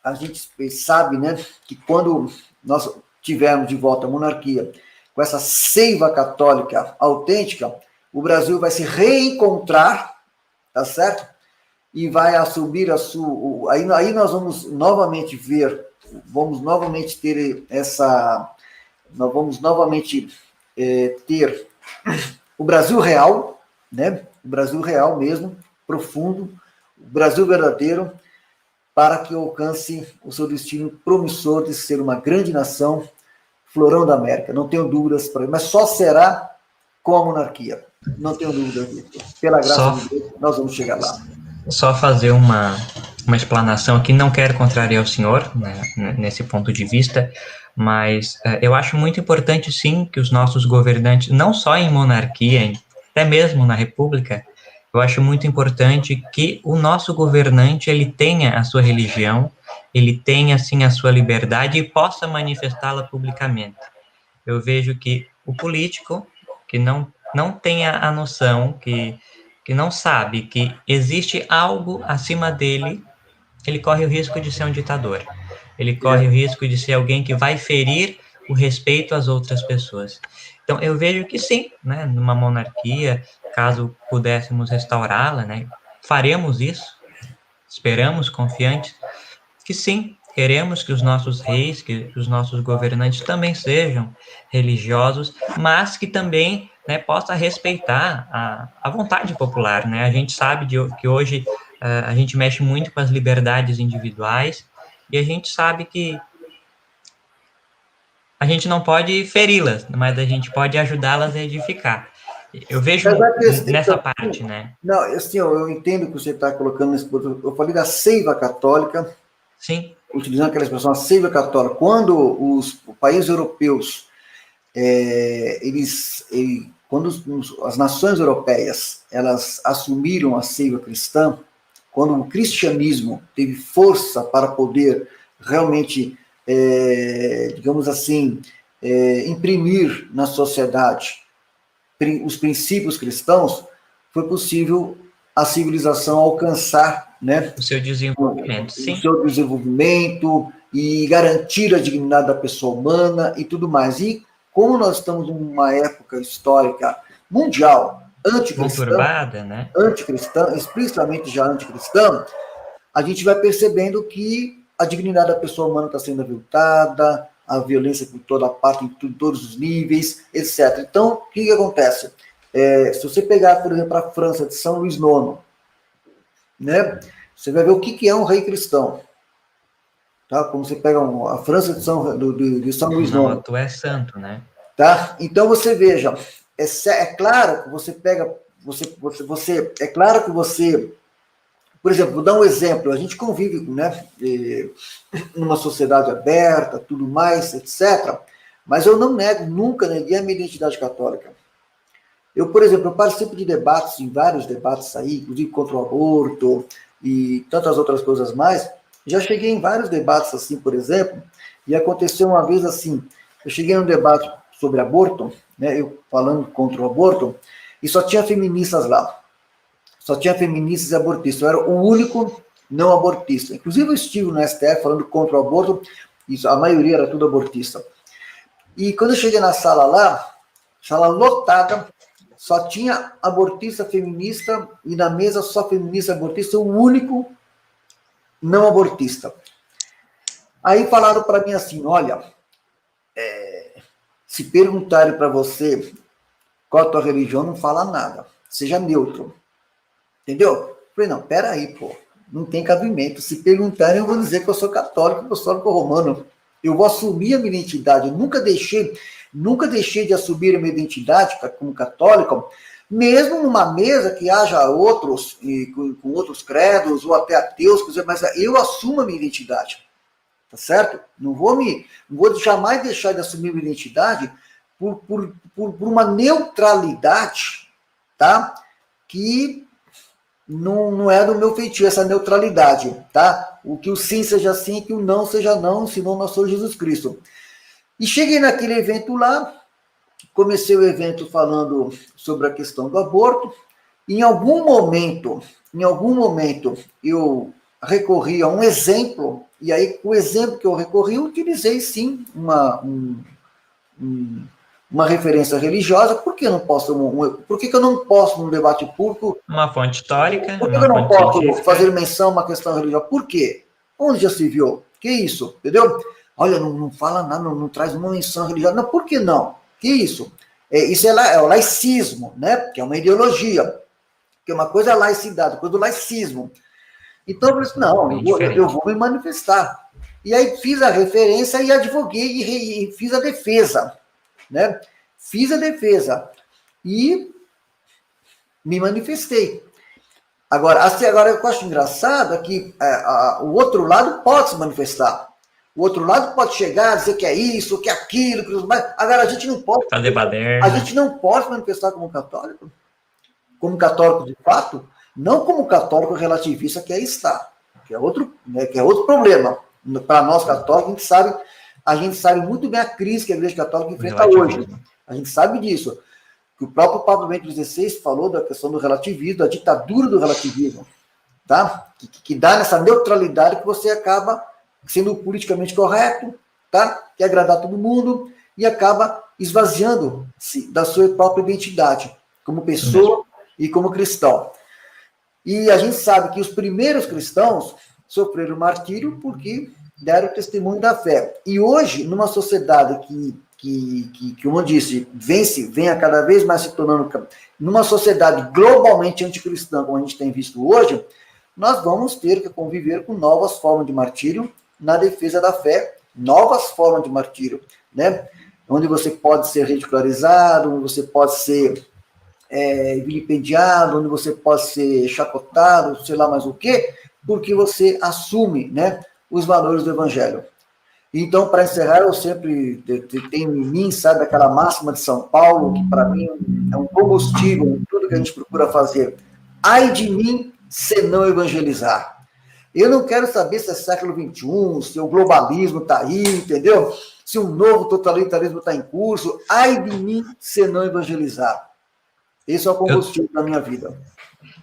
a gente sabe, né, que quando nós tivermos de volta a monarquia, com essa seiva católica autêntica, o Brasil vai se reencontrar, tá certo? E vai assumir a sua... Aí nós vamos novamente vamos novamente ter nós vamos novamente ter o Brasil real, né? O Brasil real mesmo, profundo, o Brasil verdadeiro, para que alcance o seu destino promissor de ser uma grande nação, florão da América. Não tenho dúvidas para isso, mas só será com a monarquia. Não tenho dúvidas disso. Pela graça de Deus, nós vamos chegar lá. Só fazer uma explanação aqui, não quero contrariar o senhor, né, nesse ponto de vista, mas eu acho muito importante, sim, que os nossos governantes, não só em monarquia, até mesmo na república, eu acho muito importante que o nosso governante, ele tenha a sua religião, ele tenha, assim, a sua liberdade e possa manifestá-la publicamente. Eu vejo que o político, que não tenha a noção que que não sabe que existe algo acima dele, ele corre o risco de ser um ditador. Ele corre o risco de ser alguém que vai ferir o respeito às outras pessoas. Então, eu vejo que sim, né, numa monarquia, caso pudéssemos restaurá-la, né, faremos isso, esperamos, confiantes, que sim, queremos que os nossos reis, que os nossos governantes também sejam religiosos, mas que também, né, possa respeitar a vontade popular, né? A gente sabe que hoje a gente mexe muito com as liberdades individuais e a gente sabe que a gente não pode feri-las, mas a gente pode ajudá-las a edificar. Eu vejo nessa parte, né? Não, assim, eu entendo que você está colocando nesse ponto. Eu falei da seiva católica, sim, utilizando aquela expressão, a seiva católica. Quando os países europeus, quando as nações europeias, elas assumiram a seiva cristã, quando o cristianismo teve força para poder realmente, digamos assim, imprimir na sociedade os princípios cristãos, foi possível a civilização alcançar, né, o seu desenvolvimento, sim. o seu desenvolvimento e garantir a dignidade da pessoa humana e tudo mais. E como nós estamos numa época histórica mundial anticristã, conturbada, né? Anticristã, explicitamente já anticristã, a gente vai percebendo que a dignidade da pessoa humana está sendo aviltada, a violência por toda parte, em todos os níveis, etc. Então, o que acontece? Se você pegar, por exemplo, a França de São Luís IX, né, você vai ver o que é um rei cristão. Tá? Como você pega a França de São Luís IX. Não, tu é santo, né? Tá? Então, você veja, é claro que você pega, é claro que você, por exemplo, vou dar um exemplo, a gente convive, né, numa sociedade aberta, tudo mais, etc., mas eu não nego, nunca neguei a minha identidade católica. Eu, por exemplo, eu participo de debates, em vários debates aí, inclusive contra o aborto e tantas outras coisas mais. Já cheguei em vários debates assim, por exemplo, e aconteceu uma vez assim, eu cheguei num debate sobre aborto, né, eu falando contra o aborto, e só tinha feministas lá. Só tinha feministas e abortistas. Eu era o único não abortista. Inclusive eu estive no STF falando contra o aborto, isso, a maioria era tudo abortista. E quando eu cheguei na sala lá, sala lotada, só tinha abortista feminista e na mesa só feminista abortista, o único não abortista. Aí falaram para mim assim, olha, se perguntarem para você qual a tua religião, não fala nada, seja neutro. Entendeu? Eu falei, não, peraí, pô, não tem cabimento. Se perguntarem, eu vou dizer que eu sou católico, apostólico romano. Eu vou assumir a minha identidade. Eu nunca deixei de assumir a minha identidade como católico, mesmo numa mesa que haja outros, com outros credos, ou até ateus, mas eu assumo a minha identidade. Tá certo? Não vou jamais deixar de assumir a minha identidade por uma neutralidade, tá? Que não é do meu feitio, essa neutralidade, tá? O que o sim seja sim, e que o não seja não, senão nós somos Jesus Cristo. E cheguei naquele evento lá, comecei o evento falando sobre a questão do aborto, e em algum momento, eu recorri a um exemplo, e aí com o exemplo que eu recorri, eu utilizei sim uma referência religiosa. Por que eu não posso, por que eu não posso num debate público? Uma fonte histórica, Por que uma eu não fonte posso científica. fazer menção a uma questão religiosa? Por quê? Onde já se viu? Que isso? Entendeu? Olha, não fala nada, não traz uma menção religiosa. Não, por que não? Que isso? Isso é o laicismo, né? Que é uma ideologia. Que uma coisa é a laicidade, coisa do laicismo. Então eu falei assim, não, eu vou me manifestar. E aí fiz a referência e advoguei e fiz a defesa. Né? Fiz a defesa. E me manifestei. Agora o que eu acho engraçado é que o outro lado pode se manifestar. O outro lado pode chegar, dizer que é isso, que é aquilo, que mais. Agora a gente não pode. A gente não pode manifestar como católico de fato, não como católico relativista que aí está, que é outro problema. Para nós católicos, a gente sabe muito bem a crise que a Igreja Católica enfrenta hoje. A gente sabe disso. que o próprio Papa Bento XVI falou da questão do relativismo, da ditadura do relativismo, tá? Que dá nessa neutralidade que você acaba sendo politicamente correto, tá? Que agradar todo mundo e acaba esvaziando-se da sua própria identidade como pessoa e como cristão. E a gente sabe que os primeiros cristãos sofreram martírio porque deram testemunho da fé. E hoje, numa sociedade como eu disse, venha cada vez mais se tornando, numa sociedade globalmente anticristã, como a gente tem visto hoje, nós vamos ter que conviver com novas formas de martírio na defesa da fé, novas formas de martírio, né? Onde você pode ser ridicularizado, onde você pode ser vilipendiado, onde você pode ser chacotado, sei lá mais o quê, porque você assume, né, os valores do evangelho. Então, para encerrar, eu sempre tenho em mim, sabe, aquela máxima de São Paulo, que para mim é um combustível em tudo que a gente procura fazer. Ai de mim se não evangelizar. Eu não quero saber se é século XXI, se o globalismo está aí, entendeu? Se um novo totalitarismo está em curso. Ai de mim se não evangelizar. Esse é o combustível da minha vida.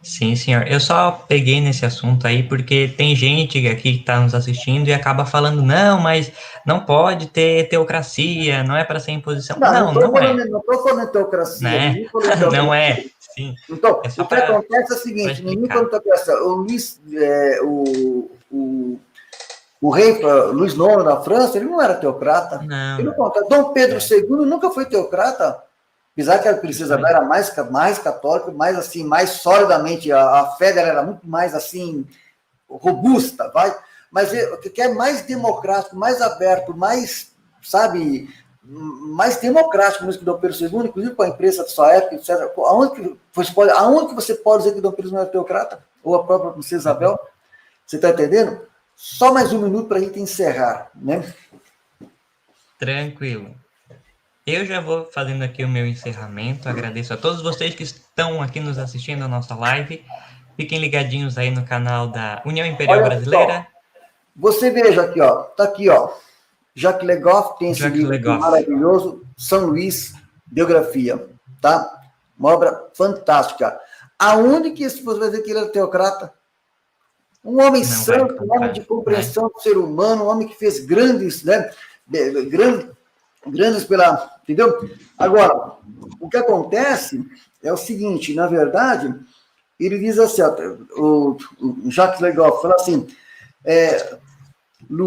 Sim, senhor. Eu só peguei nesse assunto aí porque tem gente aqui que está nos assistindo e acaba falando, não, mas não pode ter teocracia, não é para ser imposição. Não, não é. Não estou falando em teocracia. Né? Não é, sim. Então, É só o que acontece é o seguinte, ninguém falou teocracia. O rei Luís IX da França, ele não era teocrata. Não. Ele não, Dom Pedro II nunca foi teocrata. Apesar que a princesa Isabel era mais católica, mais assim, mais solidamente, a fé dela era muito mais assim, robusta, vai. Mas que é mais democrático, mais aberto, mais, sabe, mais democrático mesmo que Dom Pedro II, inclusive com a imprensa de sua época, etc. Aonde que você pode dizer que Dom Pedro não era teocrata? Ou a própria princesa Isabel? Você está entendendo? Só mais um minuto para a gente encerrar, né? Tranquilo. Eu já vou fazendo aqui o meu encerramento. Agradeço a todos vocês que estão aqui nos assistindo a nossa live. Fiquem ligadinhos aí no canal da União Imperial Brasileira. Você veja aqui, ó. Tá aqui, ó. Jacques Legoff tem esse livro maravilhoso, São Luís, biografia, tá? Uma obra fantástica. Aonde que você vai dizer que ele era teocrata? Um homem santo, um homem de compreensão do ser humano, um homem que fez grandes, né? Grandes pela... Entendeu? Agora, o que acontece é o seguinte, na verdade, ele diz assim, o Jacques Legoff fala assim,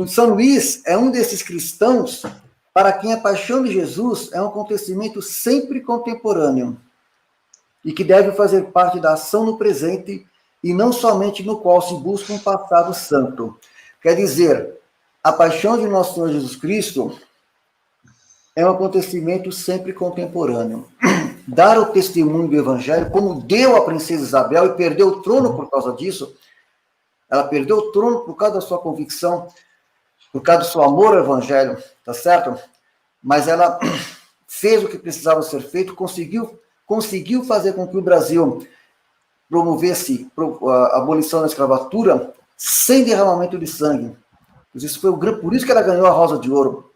São Luís é um desses cristãos para quem a paixão de Jesus é um acontecimento sempre contemporâneo e que deve fazer parte da ação no presente e não somente no qual se busca um passado santo. Quer dizer, a paixão de nosso Senhor Jesus Cristo é um acontecimento sempre contemporâneo. Dar o testemunho do Evangelho, como deu a princesa Isabel e perdeu o trono por causa disso, ela perdeu o trono por causa da sua convicção, por causa do seu amor ao Evangelho, tá certo? Mas ela fez o que precisava ser feito, conseguiu fazer com que o Brasil promovesse a abolição da escravatura sem derramamento de sangue. Por isso que ela ganhou a Rosa de Ouro.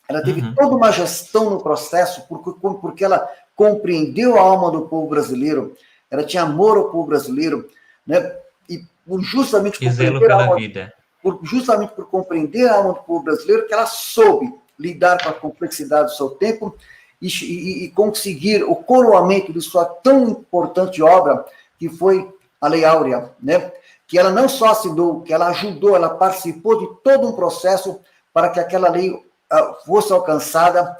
Ela teve toda uma gestão no processo, porque ela compreendeu a alma do povo brasileiro, ela tinha amor ao povo brasileiro, né? E justamente por compreender a alma do povo brasileiro, que ela soube lidar com a complexidade do seu tempo e conseguir o coroamento de sua tão importante obra, que foi a Lei Áurea, né? Que ela não só assinou, que ela ajudou, ela participou de todo um processo para que aquela lei fosse alcançada,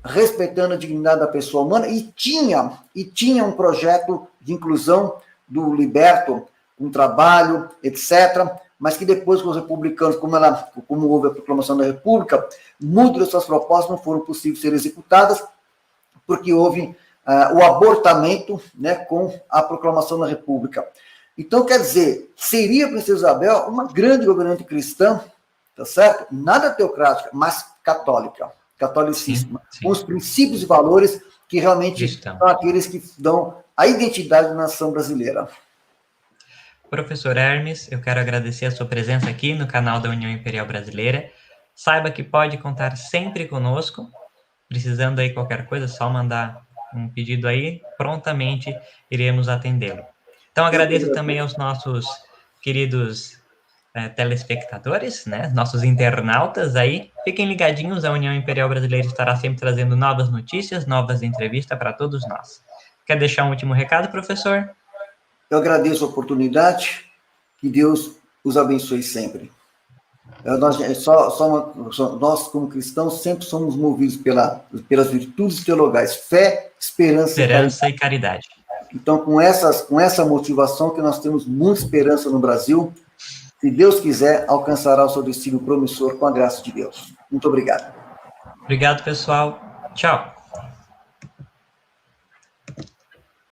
respeitando a dignidade da pessoa humana, e tinha um projeto de inclusão do liberto, um trabalho, etc., mas que depois, com os republicanos, como houve a proclamação da República, muitas das suas propostas não foram possíveis ser executadas, porque houve o abortamento, né, com a proclamação da República. Então, quer dizer, seria a princesa Isabel uma grande governante cristã, tá certo? Nada teocrática, mas católica, catolicíssima, com os princípios e valores que realmente são aqueles que dão a identidade da nação brasileira. Professor Hermes, eu quero agradecer a sua presença aqui no canal da União Imperial Brasileira. Saiba que pode contar sempre conosco. Precisando aí qualquer coisa, é só mandar um pedido aí, prontamente iremos atendê-lo. Então, agradeço também aos nossos queridos telespectadores, né, nossos internautas aí. Fiquem ligadinhos, a União Imperial Brasileira estará sempre trazendo novas notícias, novas entrevistas para todos nós. Quer deixar um último recado, professor? Eu agradeço a oportunidade, que Deus os abençoe sempre. Nós, como cristãos, sempre somos movidos pelas virtudes teologais, fé, Esperança e caridade. Então, com essa motivação que nós temos muita esperança no Brasil, se Deus quiser, alcançará o seu destino promissor com a graça de Deus. Muito obrigado. Obrigado, pessoal. Tchau.